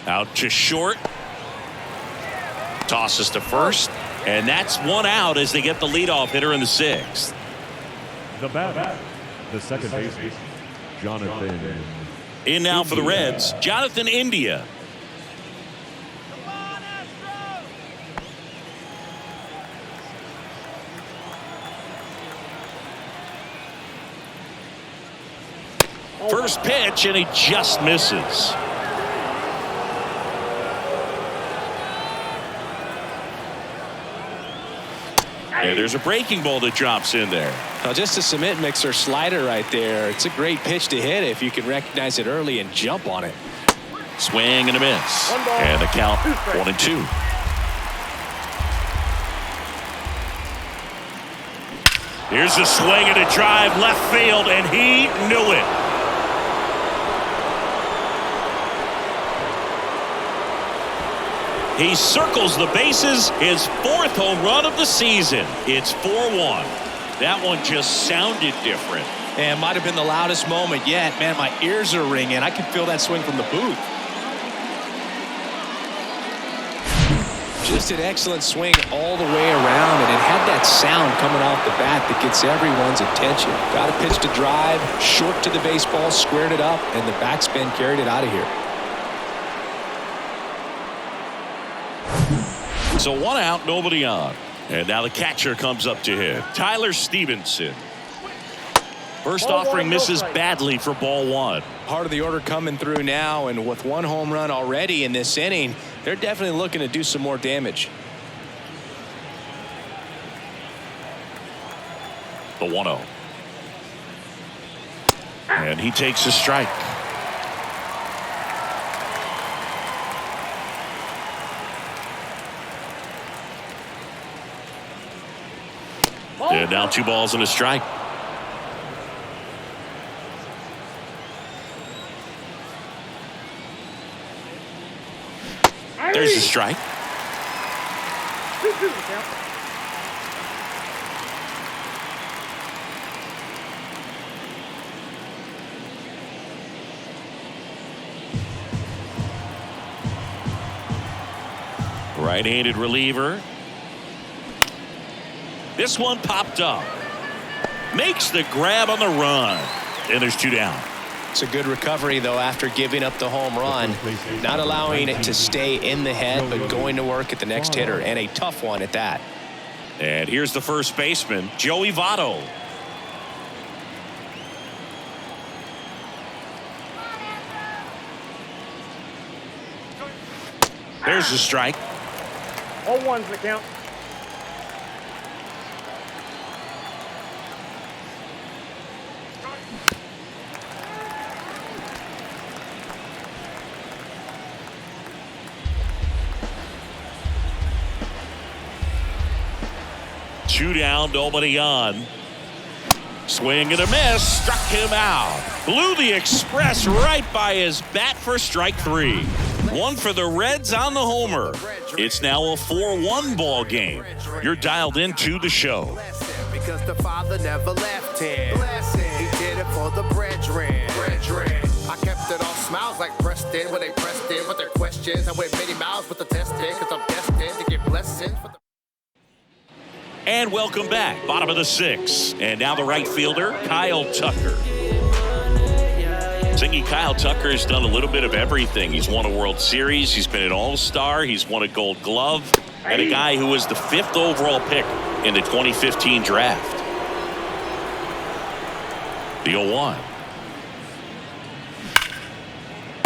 Out to short. Tosses to first. And that's one out as they get the leadoff hitter in the 6th. The batter, the second baseman, Jonathan. In now for the Reds, Jonathan India. First pitch, and he just misses. And there's a breaking ball that drops in there. Now just a cement mixer slider right there. It's a great pitch to hit if you can recognize it early and jump on it. Swing and a miss. And the count 1-2. Here's a swing and a drive left field, and he knew it. He circles the bases, his 4th home run of the season. It's 4-1. That one just sounded different. And might have been the loudest moment yet. Man, my ears are ringing. I can feel that swing from the booth. Just an excellent swing all the way around, and it had that sound coming off the bat that gets everyone's attention. Got a pitch to drive, short to the baseball, squared it up, and the backspin carried it out of here. So 1 out, nobody on. And now the catcher comes up to hit. Tyler Stevenson. First offering misses badly for ball 1. Part of the order coming through now, and with 1 home run already in this inning, they're definitely looking to do some more damage. The 1-0. And he takes a strike. And now 2 balls and a strike. There's a strike. Right-handed reliever. This one popped up. Makes the grab on the run. And there's 2 down. It's a good recovery, though, after giving up the home run. Not allowing it to stay in the head, but going to work at the next hitter, and a tough one at that. And here's the first baseman, Joey Votto. There's the strike. 0-1's the count. Two down, nobody on. Swing and a miss, struck him out. Blew the express right by his bat for strike 3. One for the Reds on the homer. It's now a 4-1 ball game. You're dialed into the show. Because the father never left him. He did it for the brethren. I kept it all smiles like Preston when they pressed in with their questions. I went many miles with the testing because I'm destined to get blessings. And welcome back. Bottom of the 6th. And now the right fielder, Kyle Tucker. Thinking Kyle Tucker has done a little bit of everything. He's won a World Series. He's been an All-Star. He's won a Gold Glove. And a guy who was the 5th overall pick in the 2015 draft. The 0-1.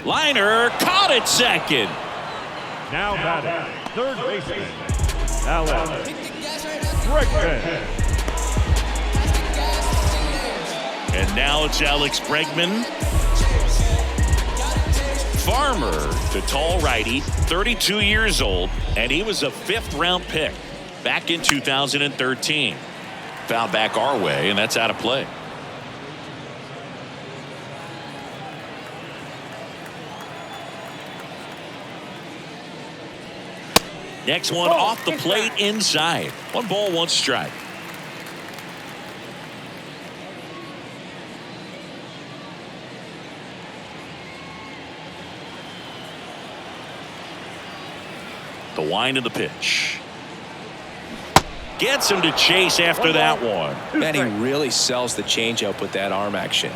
Liner caught at second. Now batting, third baseman, Alex Bregman. And now it's Alex Bregman. Farmer, the tall righty, 32 years old, and he was a 5th-round pick back in 2013. Found back our way, and that's out of play. Next one off the plate inside. 1 ball, 1 strike. The wind of the pitch. Gets him to chase after that one. Man, he really sells the changeup with that arm action.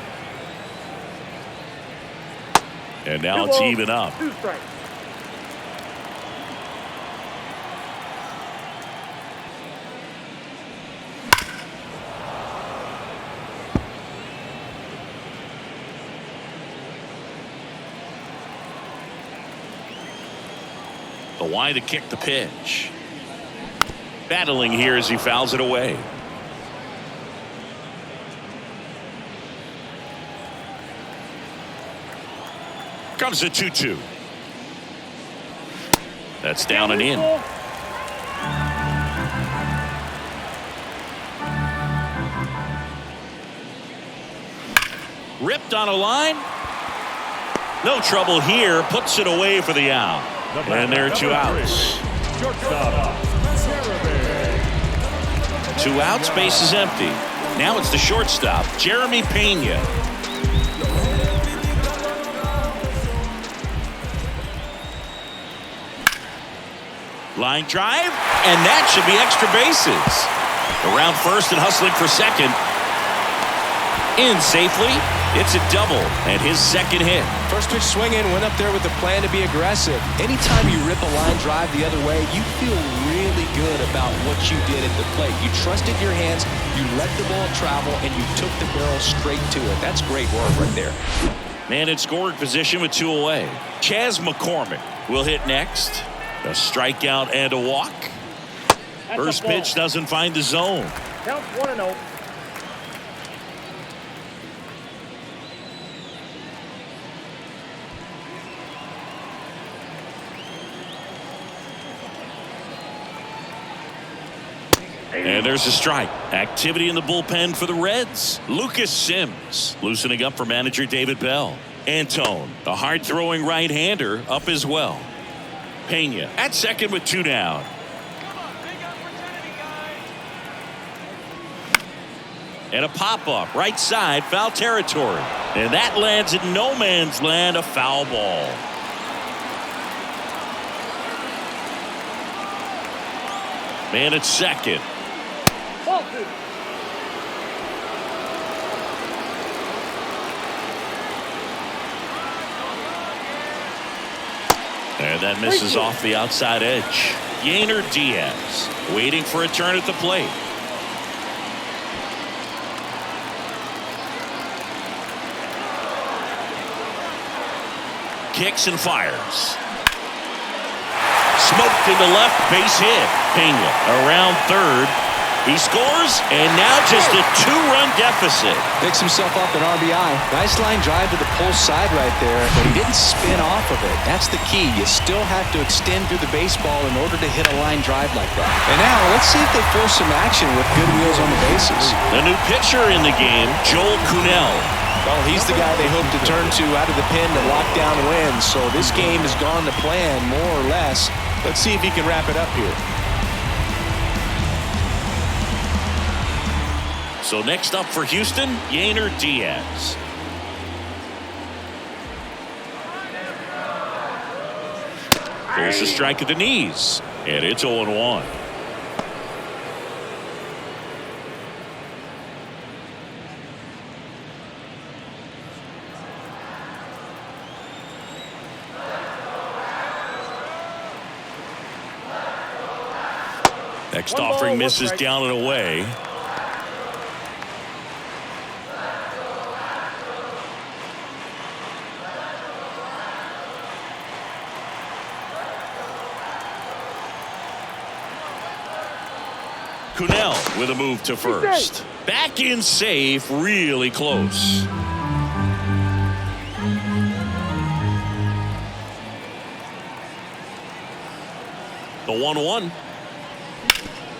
And now it's even up. 2 strikes. The wind to kick the pitch. Battling here as he fouls it away. Comes the 2-2. That's down and in. Ripped on a line. No trouble here. Puts it away for the out. And there are 2 outs. 2 outs, base is empty. Now it's the shortstop, Jeremy Pena. Line drive, and that should be extra bases. Around first and hustling for second. In safely. It's a double and his second hit. First pitch swinging, went up there with a plan to be aggressive. Anytime you rip a line drive the other way, you feel really good about what you did at the plate. You trusted your hands, you let the ball travel, and you took the barrel straight to it. That's great work right there. Man in scoring position with 2 away. Chas McCormick will hit next. A strikeout and a walk. First pitch doesn't find the zone. Count 1-0. And there's a strike. Activity in the bullpen for the Reds. Lucas Sims loosening up for manager David Bell. Antone, a hard-throwing right-hander, up as well. Pena at second with 2 down. And a pop-up right side, foul territory. And that lands in no man's land, a foul ball. Man at second. And that misses off the outside edge. Yainer Diaz waiting for a turn at the plate. Kicks and fires. Smoked into left, base hit. Pena around third. He scores, and now just a 2-run deficit. Picks himself up an RBI. Nice line drive to the pull side right there, but he didn't spin off of it. That's the key. You still have to extend through the baseball in order to hit a line drive like that. And now let's see if they force some action with good wheels on the bases. The new pitcher in the game, Joel Kuhnel. Well, he's the guy they hope to turn to out of the pen to lock down wins. So this game has gone to plan, more or less. Let's see if he can wrap it up here. So next up for Houston, Yainer Diaz. There's a strike at the knees, and it's 0-1. Next offering misses down and away. Kuhnel with a move to first. Back in safe, really close. The 1-1.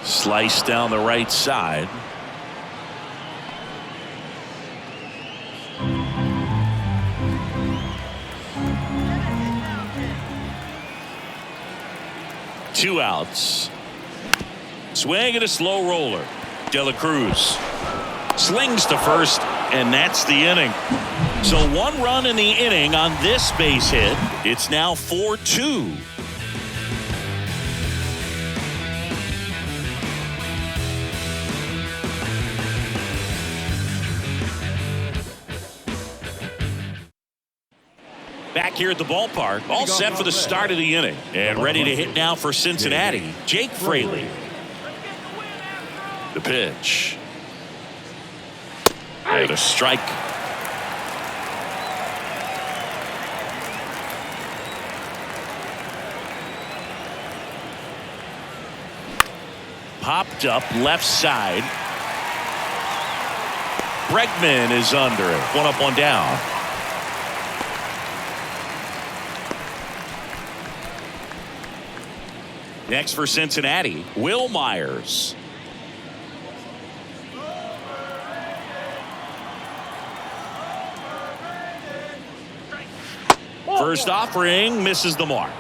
Slice down the right side. 2 outs. Swing and a slow roller. De La Cruz slings to first, and that's the inning. So 1 run in the inning on this base hit. It's now 4-2. Back here at the ballpark, all set for the start of the inning. And ready to hit now for Cincinnati, Jake Fraley. The pitch. And a strike. Popped up left side. Bregman is under it. 1 up, 1 down. Next for Cincinnati, Will Myers. First offering misses the mark.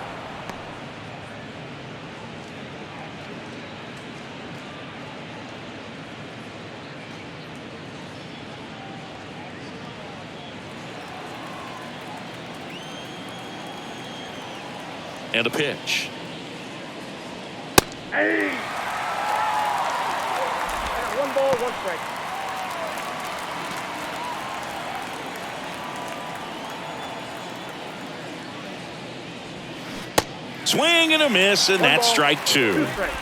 And a pitch. Hey! I got 1 ball, 1 strike. Swing and a miss, and that's strike 2. 2 strikes.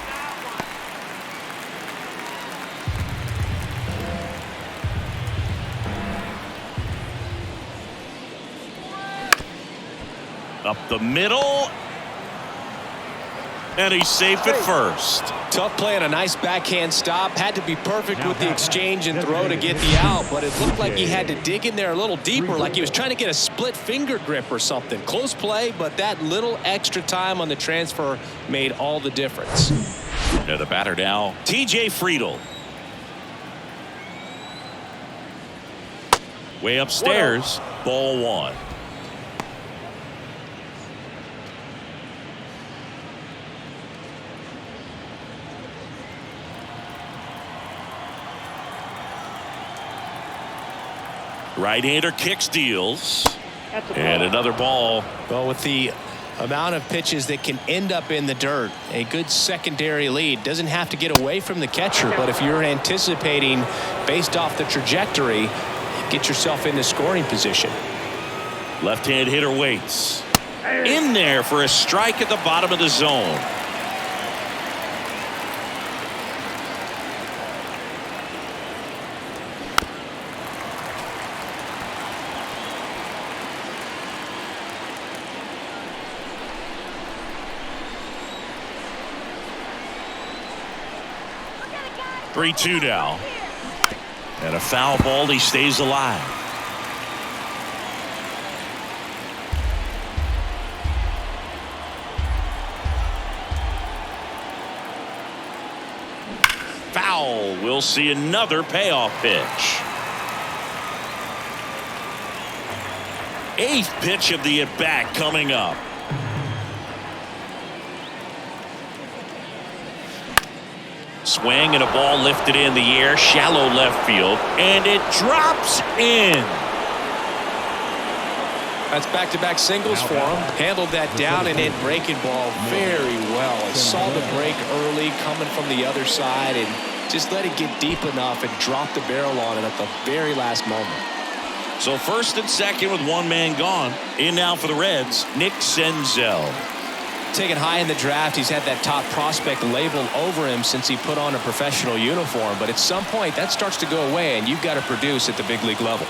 Up the middle. And he's safe at first. Tough play and a nice backhand stop. Had to be perfect with the exchange and throw to get the out, but it looked like he had to dig in there a little deeper, like he was trying to get a split finger grip or something. Close play, but that little extra time on the transfer made all the difference. And the batter now, TJ Friedel. Way upstairs, ball 1. Right-hander kicks, deals, and another ball. Well, with the amount of pitches that can end up in the dirt, a good secondary lead doesn't have to get away from the catcher, but if you're anticipating based off the trajectory, get yourself into scoring position. Left-hand hitter waits. In there for a strike at the bottom of the zone. Three-2 now. And a foul ball. He stays alive. Foul. We'll see another payoff pitch. 8th pitch of the at-bat coming up. Swing and a ball lifted in the air, shallow left field, and it drops in. That's back-to-back singles for him. Handled that down and in breaking ball very well. Saw the break early coming from the other side and just let it get deep enough and drop the barrel on it at the very last moment. So first and second with 1 man gone. In now for the Reds, Nick Senzel. Taken high in the draft, he's had that top prospect label over him since he put on a professional uniform, but at some point that starts to go away and you've got to produce at the big league level.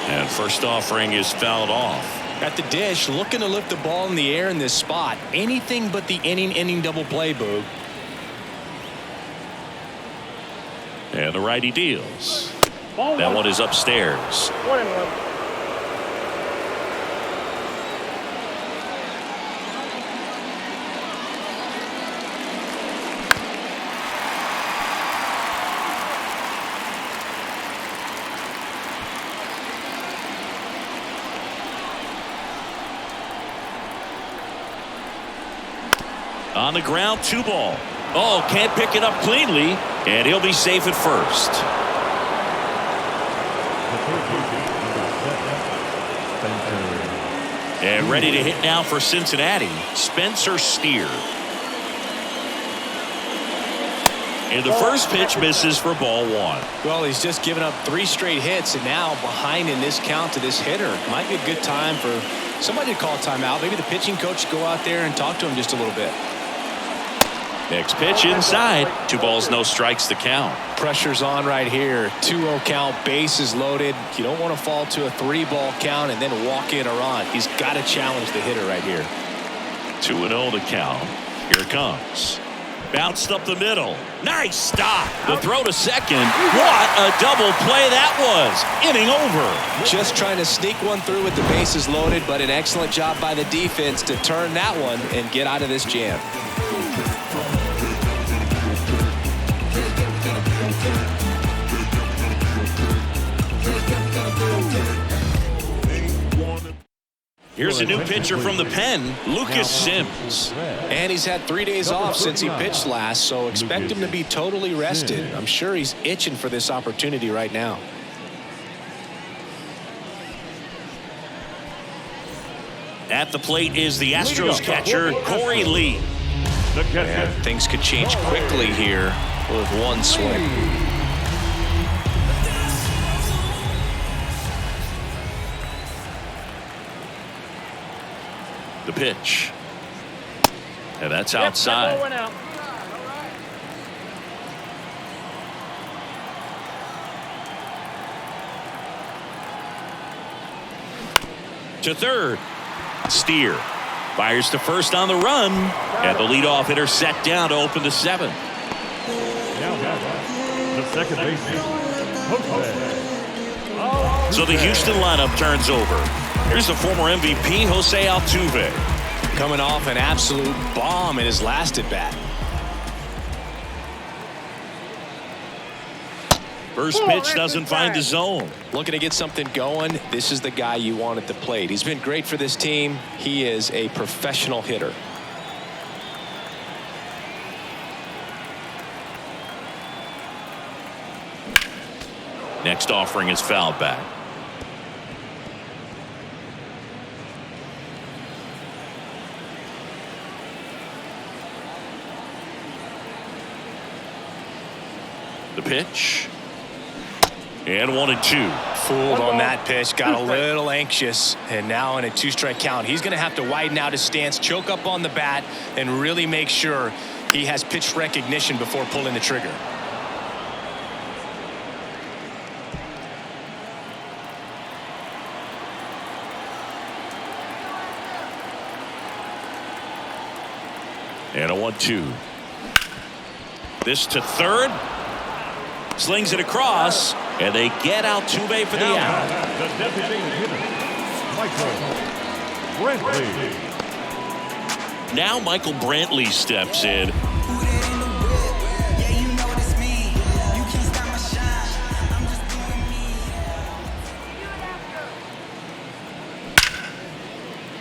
And first offering is fouled off. At the dish, looking to lift the ball in the air in this spot. Anything but the inning double play, Boog. And the righty deals. That one is upstairs. 1-1. On the ground, 2 ball. Oh, can't pick it up cleanly, and he'll be safe at first. And ready to hit now for Cincinnati, Spencer Steer. And the first pitch misses for ball 1. Well, he's just given up 3 straight hits, and now behind in this count to this hitter. Might be a good time for somebody to call timeout. Maybe the pitching coach go out there and talk to him just a little bit. Next pitch inside. 2 balls, no strikes, the count. Pressure's on right here. 2-0 count, bases loaded. You don't want to fall to a 3-ball count and then walk in or on. He's got to challenge the hitter right here. 2-0 the count. Here it comes. Bounced up the middle. Nice stop. The throw to second. What a double play that was. Inning over. Just trying to sneak one through with the bases loaded, but an excellent job by the defense to turn that one and get out of this jam. Here's a new pitcher from the pen, Lucas Sims. And he's had 3 days off since he pitched last, so expect him to be totally rested. I'm sure he's itching for this opportunity right now. At the plate is the Astros catcher, Corey Lee. Yeah, things could change quickly here with one swing. The pitch. And that's outside. To third. Steer fires to first on the run. And the leadoff hitter set down to open the 7th. Now the second baseman, Jose. So the Houston lineup turns over. Here's the former MVP, Jose Altuve. Coming off an absolute bomb in his last at-bat. First pitch doesn't find the zone. Looking to get something going. This is the guy you want at the plate. He's been great for this team. He is a professional hitter. Next offering is fouled back. The pitch. And 1-2. Fooled on that pitch. Got a little anxious. And now in a 2-strike count, he's going to have to widen out his stance, choke up on the bat, and really make sure he has pitch recognition before pulling the trigger. And a 1-2. This to third. Slings it across, and they get Altuve for the out. The designated hitter, Michael Brantley. Now Michael Brantley steps in.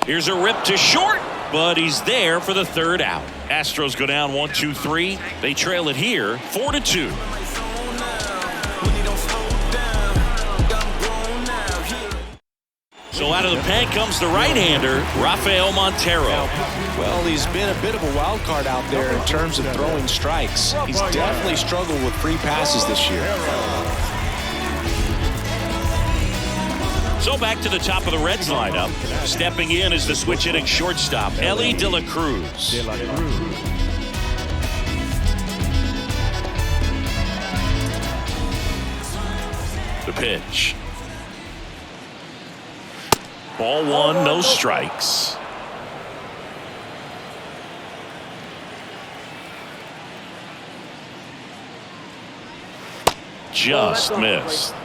Here's a rip to short, but he's there for the 3rd out. Astros go down 1-2-3. They trail it here 4-2. So out of the pen comes the right-hander, Rafael Montero. Well, he's been a bit of a wild card out there in terms of throwing strikes. He's definitely struggled with free passes this year. So back to the top of the Reds lineup. Stepping in is the switch-hitting shortstop, Ellie De La Cruz. The pitch. Ball 1, no strikes. Just missed.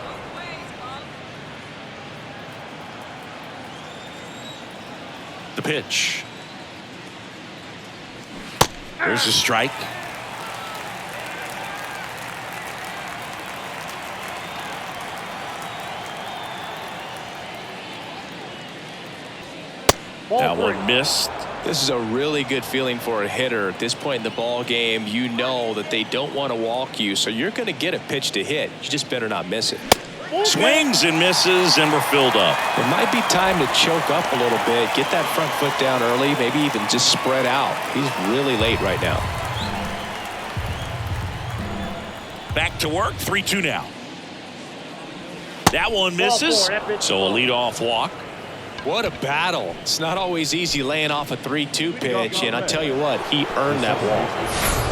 The pitch. There's a strike. That one missed. This is a really good feeling for a hitter. At this point in the ball game, you know that they don't want to walk you, so you're going to get a pitch to hit. You just better not miss it. Swings and misses, and we're filled up. It might be time to choke up a little bit, get that front foot down early, maybe even just spread out. He's really late right now. Back to work, 3-2 now. That one misses, so a leadoff walk. What a battle. It's not always easy laying off a 3-2 pitch, and I tell you what, he earned that walk.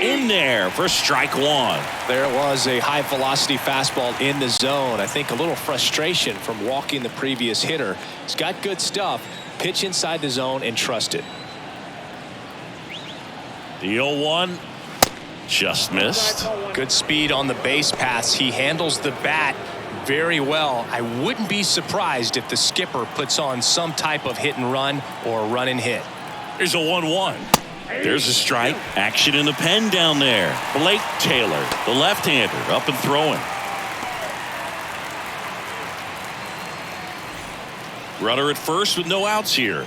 In there for strike one. There was a high velocity fastball in the zone. I think a little frustration from walking the previous hitter. He's got good stuff. Pitch inside the zone and trust it. The 0-1 just missed. Good speed on the base paths. He handles the bat very well. I wouldn't be surprised if the skipper puts on some type of hit and run or run and hit. Here's a 1-1. There's a strike. Action in the pen down there. Blake Taylor, the left-hander, up and throwing. Runner at first with no outs here.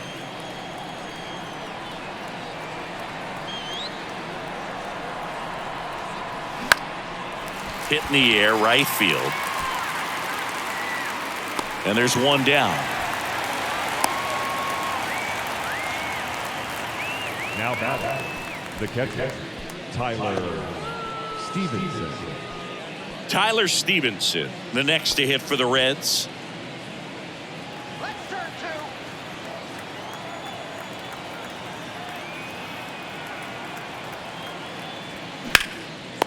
Hit in the air, right field. And there's one down. Now back, the catcher, Tyler Stevenson. Tyler Stevenson, the next to hit for the Reds.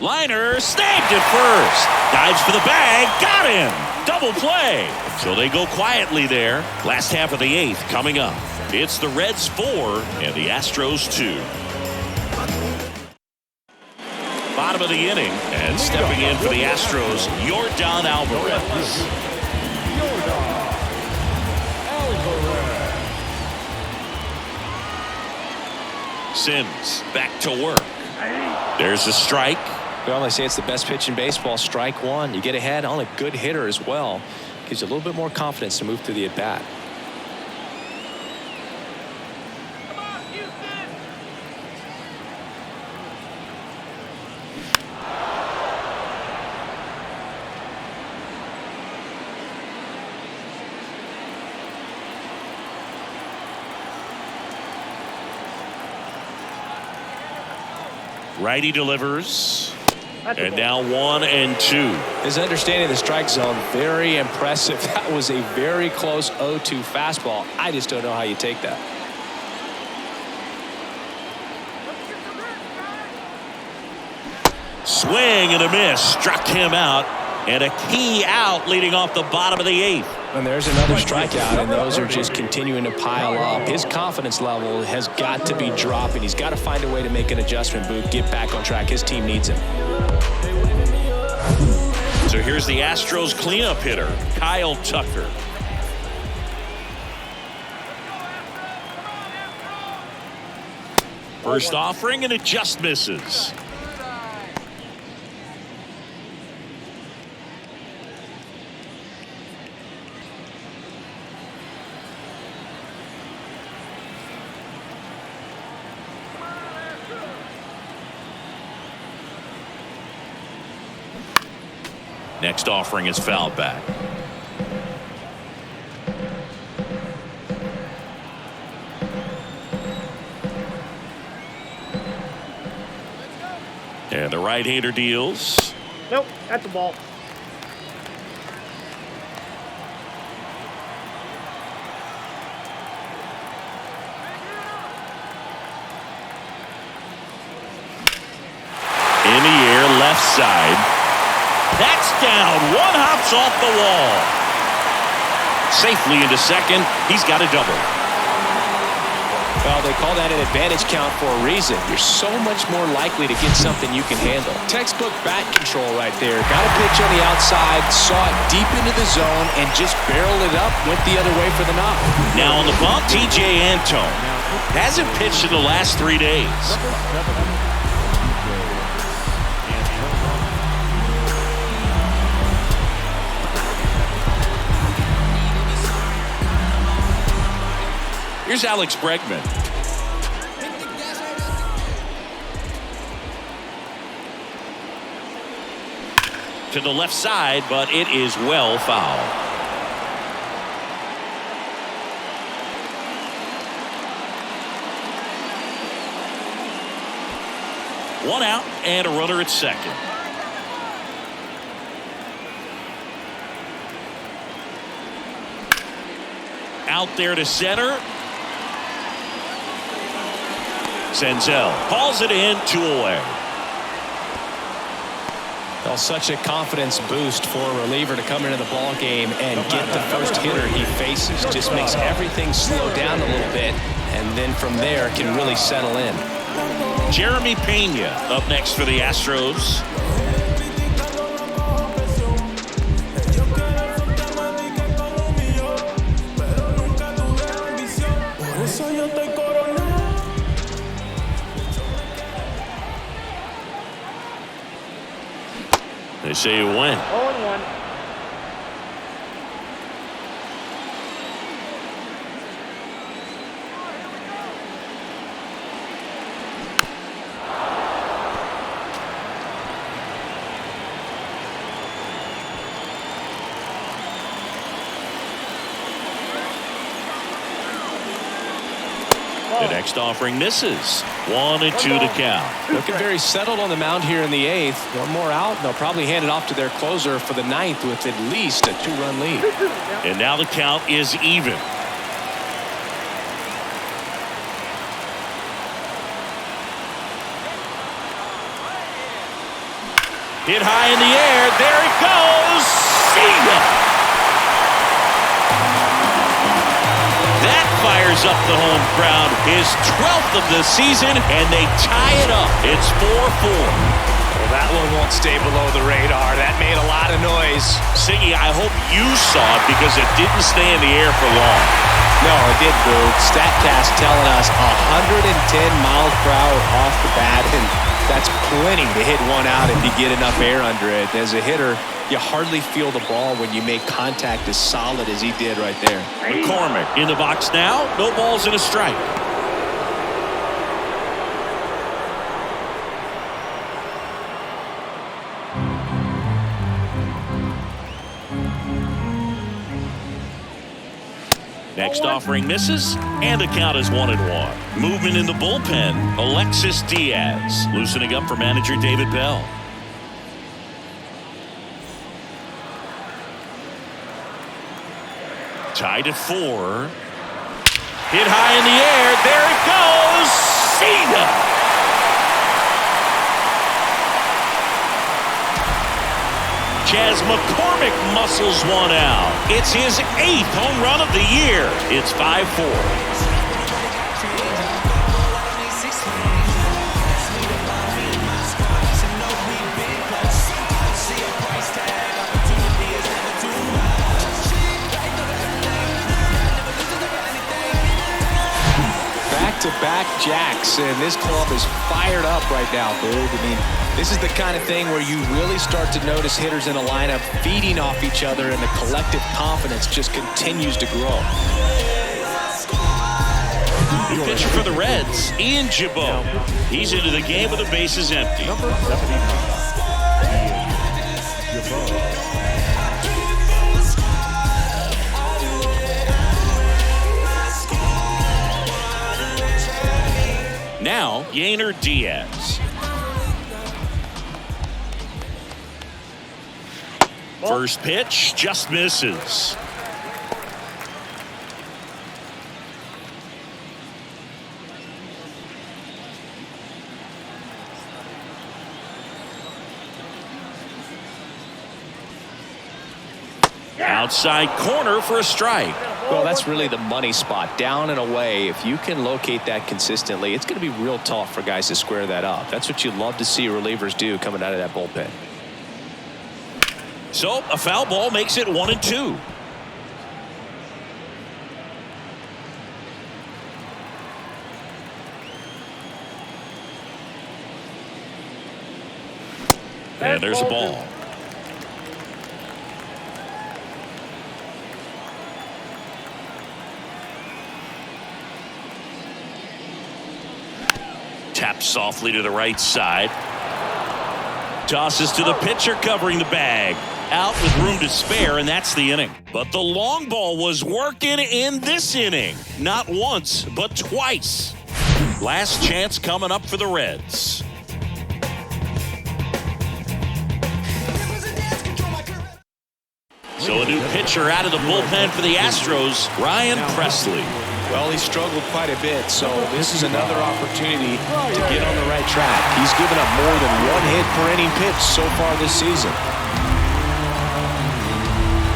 Liner snagged at first. Dives for the bag. Got him. Double play. So they go quietly there. Last half of the 8th coming up. It's the Reds 4 and the Astros 2. Bottom of the inning, and stepping in for the Astros, Yordan Alvarez. Sims back to work. There's a strike. We always say it's the best pitch in baseball. Strike one. You get ahead on a good hitter as well. Gives you a little bit more confidence to move through the at-bat. Righty delivers. And now 1-2. His understanding of the strike zone, very impressive. That was a very close 0-2 fastball. I just don't know how you take that. Swing and a miss. Struck him out. And a key out leading off the bottom of the 8th. And there's another strikeout, and those are just continuing to pile up. His confidence level has got to be dropping. He's got to find a way to make an adjustment, Boog, get back on track. His team needs him. So here's the Astros cleanup hitter, Kyle Tucker. First offering, and it just misses. Next offering is fouled back. And the right-hander deals. Nope, that's a ball. In the air, left side. That's down. One hops off the wall. Safely into second. He's got a double. Well, they call that an advantage count for a reason. You're so much more likely to get something you can handle. Textbook bat control right there. Got a pitch on the outside, saw it deep into the zone, and just barreled it up, went the other way for the knock. Now on the bump, T.J. Antone hasn't pitched in the last 3 days. Here's Alex Bregman. To the left side, but it is well fouled. One out and a runner at second. Out there to center. Senzel hauls it in, 2 away. Well, such a confidence boost for a reliever to come into the ball game and get the first hitter he faces. Just makes everything slow down a little bit, and then from there can really settle in. Jeremy Pena up next for the Astros. They say you win. 0-1. The next offering misses. 1-2 to count. Looking very settled on the mound here in the 8th. One more out, and they'll probably hand it off to their closer for the 9th with at least a 2-run lead. And now the count is even. Hit high in the air. There it goes. See ya. That fires up the home crowd. His 12th of the season, and they tie it up. It's 4-4. Well, that one won't stay below the radar. That made a lot of noise. Siggy, I hope you saw it because it didn't stay in the air for long. No, it did, Boo. StatCast telling us 110 miles per hour off the bat, and that's plenty to hit one out if you get enough air under it. As a hitter, you hardly feel the ball when you make contact as solid as he did right there. McCormick in the box now. No balls and a strike. Next offering misses, and the count is 1-1. Movement in the bullpen. Alexis Diaz loosening up for manager David Bell. Tied at 4. Hit high in the air. There it goes. Cena. Jazz McCormick muscles one out. It's his 8th home run of the year. It's 5-4. Back-to-back jacks, and this club is fired up right now, Boog. I mean, this is the kind of thing where you really start to notice hitters in a lineup feeding off each other, and the collective confidence just continues to grow. New pitcher for the Reds, Ian Gibaut. He's into the game with the bases empty. Number 79, Ian Gibaut. Now, Yainer Diaz. First pitch just misses. Outside corner for a strike. Well, that's really the money spot, down and away. If you can locate that consistently, it's going to be real tough for guys to square that up. That's what you'd love to see relievers do coming out of that bullpen. So a foul ball makes it 1-2. And there's a ball. Taps softly to the right side. Tosses to the pitcher covering the bag. Out with room to spare, and that's the inning. But the long ball was working in this inning. Not once, but twice. Last chance coming up for the Reds. So a new pitcher out of the bullpen for the Astros, Ryan Presley. Well, he struggled quite a bit, so this is another opportunity to get on the right track. He's given up more than one hit per inning pitch so far this season.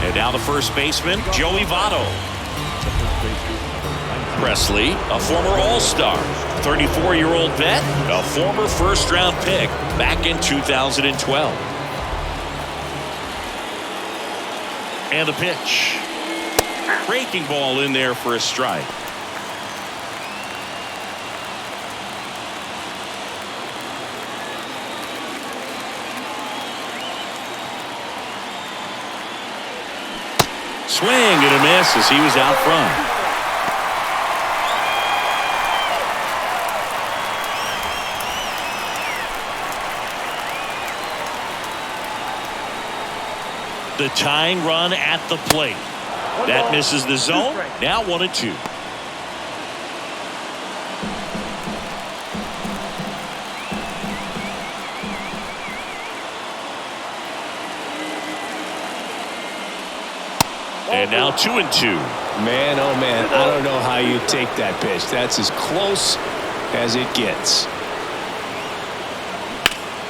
And now the first baseman, Joey Votto. Presley, a former All-Star, 34-year-old vet, a former first-round pick back in 2012. And the pitch. Breaking ball in there for a strike. Swing and a miss as he was out front. The tying run at the plate. That misses the zone. Now 1-2. And now 2-2. Man, oh man, I don't know how you take that pitch. That's as close as it gets.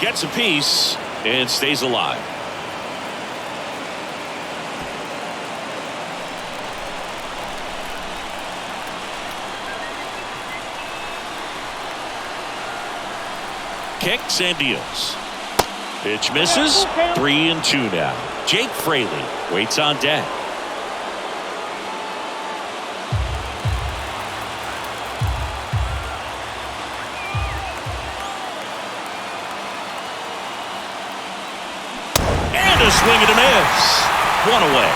Gets a piece and stays alive. Kicks and deals. Pitch misses. 3-2 now. Jake Fraley waits on deck. And a swing and a miss. One away.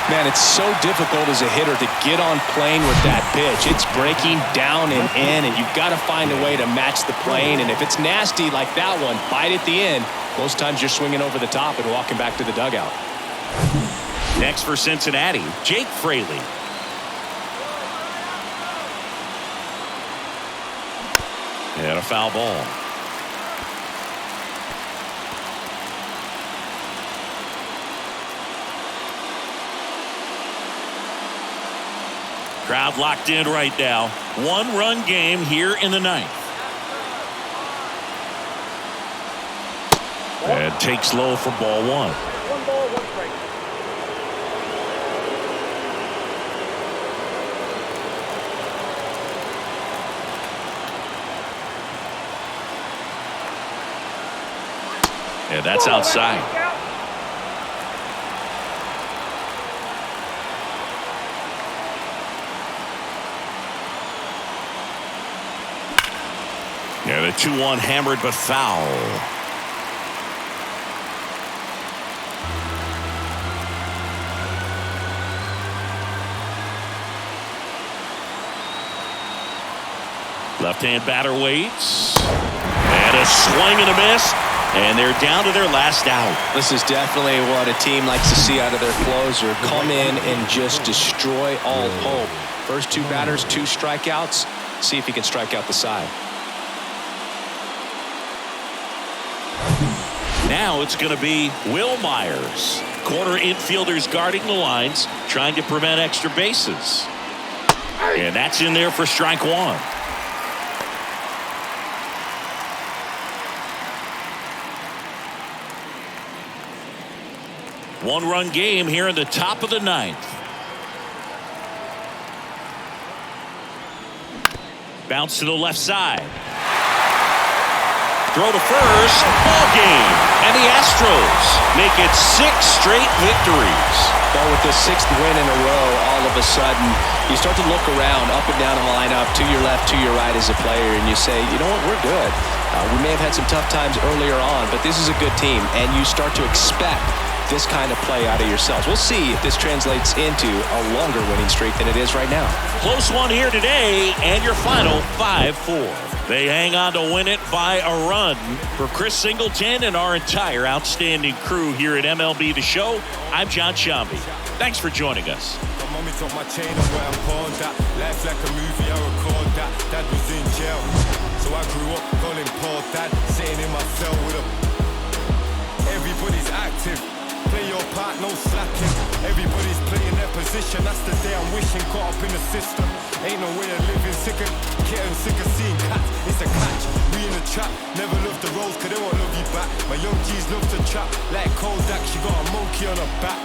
Man, it's so difficult as a hitter to get on plane with that pitch. It's breaking down and in, and you've got to find a way to match the plane. And if it's nasty like that one, bite at the end, most times you're swinging over the top and walking back to the dugout. Next for Cincinnati, Jake Fraley. And a foul ball. Crowd locked in right now. One-run game here in the ninth. And takes low for ball one. 1 ball, 1 strike. And that's outside. And a 2-1 hammered but foul. Left-hand batter waits. And a swing and a miss. And they're down to their last out. This is definitely what a team likes to see out of their closer. Come in and just destroy all hope. First 2 batters, 2 strikeouts. See if he can strike out the side. Now it's going to be Will Myers. Corner infielders guarding the lines, trying to prevent extra bases. And that's in there for strike 1. One-run game here in the top of the ninth. Bounce to the left side. Throw to first. Ball game. And the Astros make it 6 straight victories. Well, with the 6th win in a row, all of a sudden, you start to look around, up and down the lineup, to your left, to your right as a player, and you say, you know what, we're good. We may have had some tough times earlier on, but this is a good team, and you start to expect this kind of play out of yourselves. We'll see if this translates into a longer winning streak than it is right now. Close one here today, and your final 5-4. They hang on to win it by a run. For Chris Singleton and our entire outstanding crew here at MLB The Show, I'm John Shambi. Thanks for joining us. My mommy took my chain and where I'm pawned at. Life like a movie, I record that. Dad was in jail, so I grew up calling Paul Dad, sitting in my cell with him. Everybody's active. Play your part, no slacking. Everybody's playing their position. That's the day I'm wishing. Caught up in the system. Ain't no way of living. Sick of getting sick of seeing cats. It's a catch. We in the trap. Never love the roads, cause they won't love you back. My young G's love to trap. Like Kodak, she got a monkey on her back.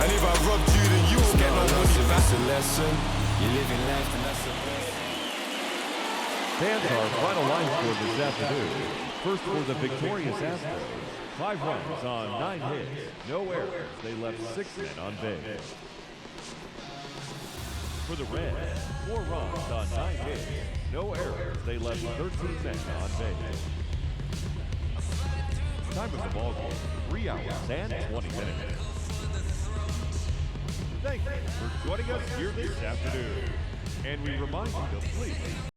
And if I robbed you, then you won't get no money back. That's a lesson. You're living life, and that's a lesson. Fans, our final line score this afternoon. First for the victorious Astros. 5 runs on 9 hits, no errors. They left 6 men on base. For the Reds, 4 runs on 9 hits, no errors. They left 13 men on base. Time of the ball game, 3 hours and 20 minutes. Thank you for joining us here this afternoon. And we remind you to please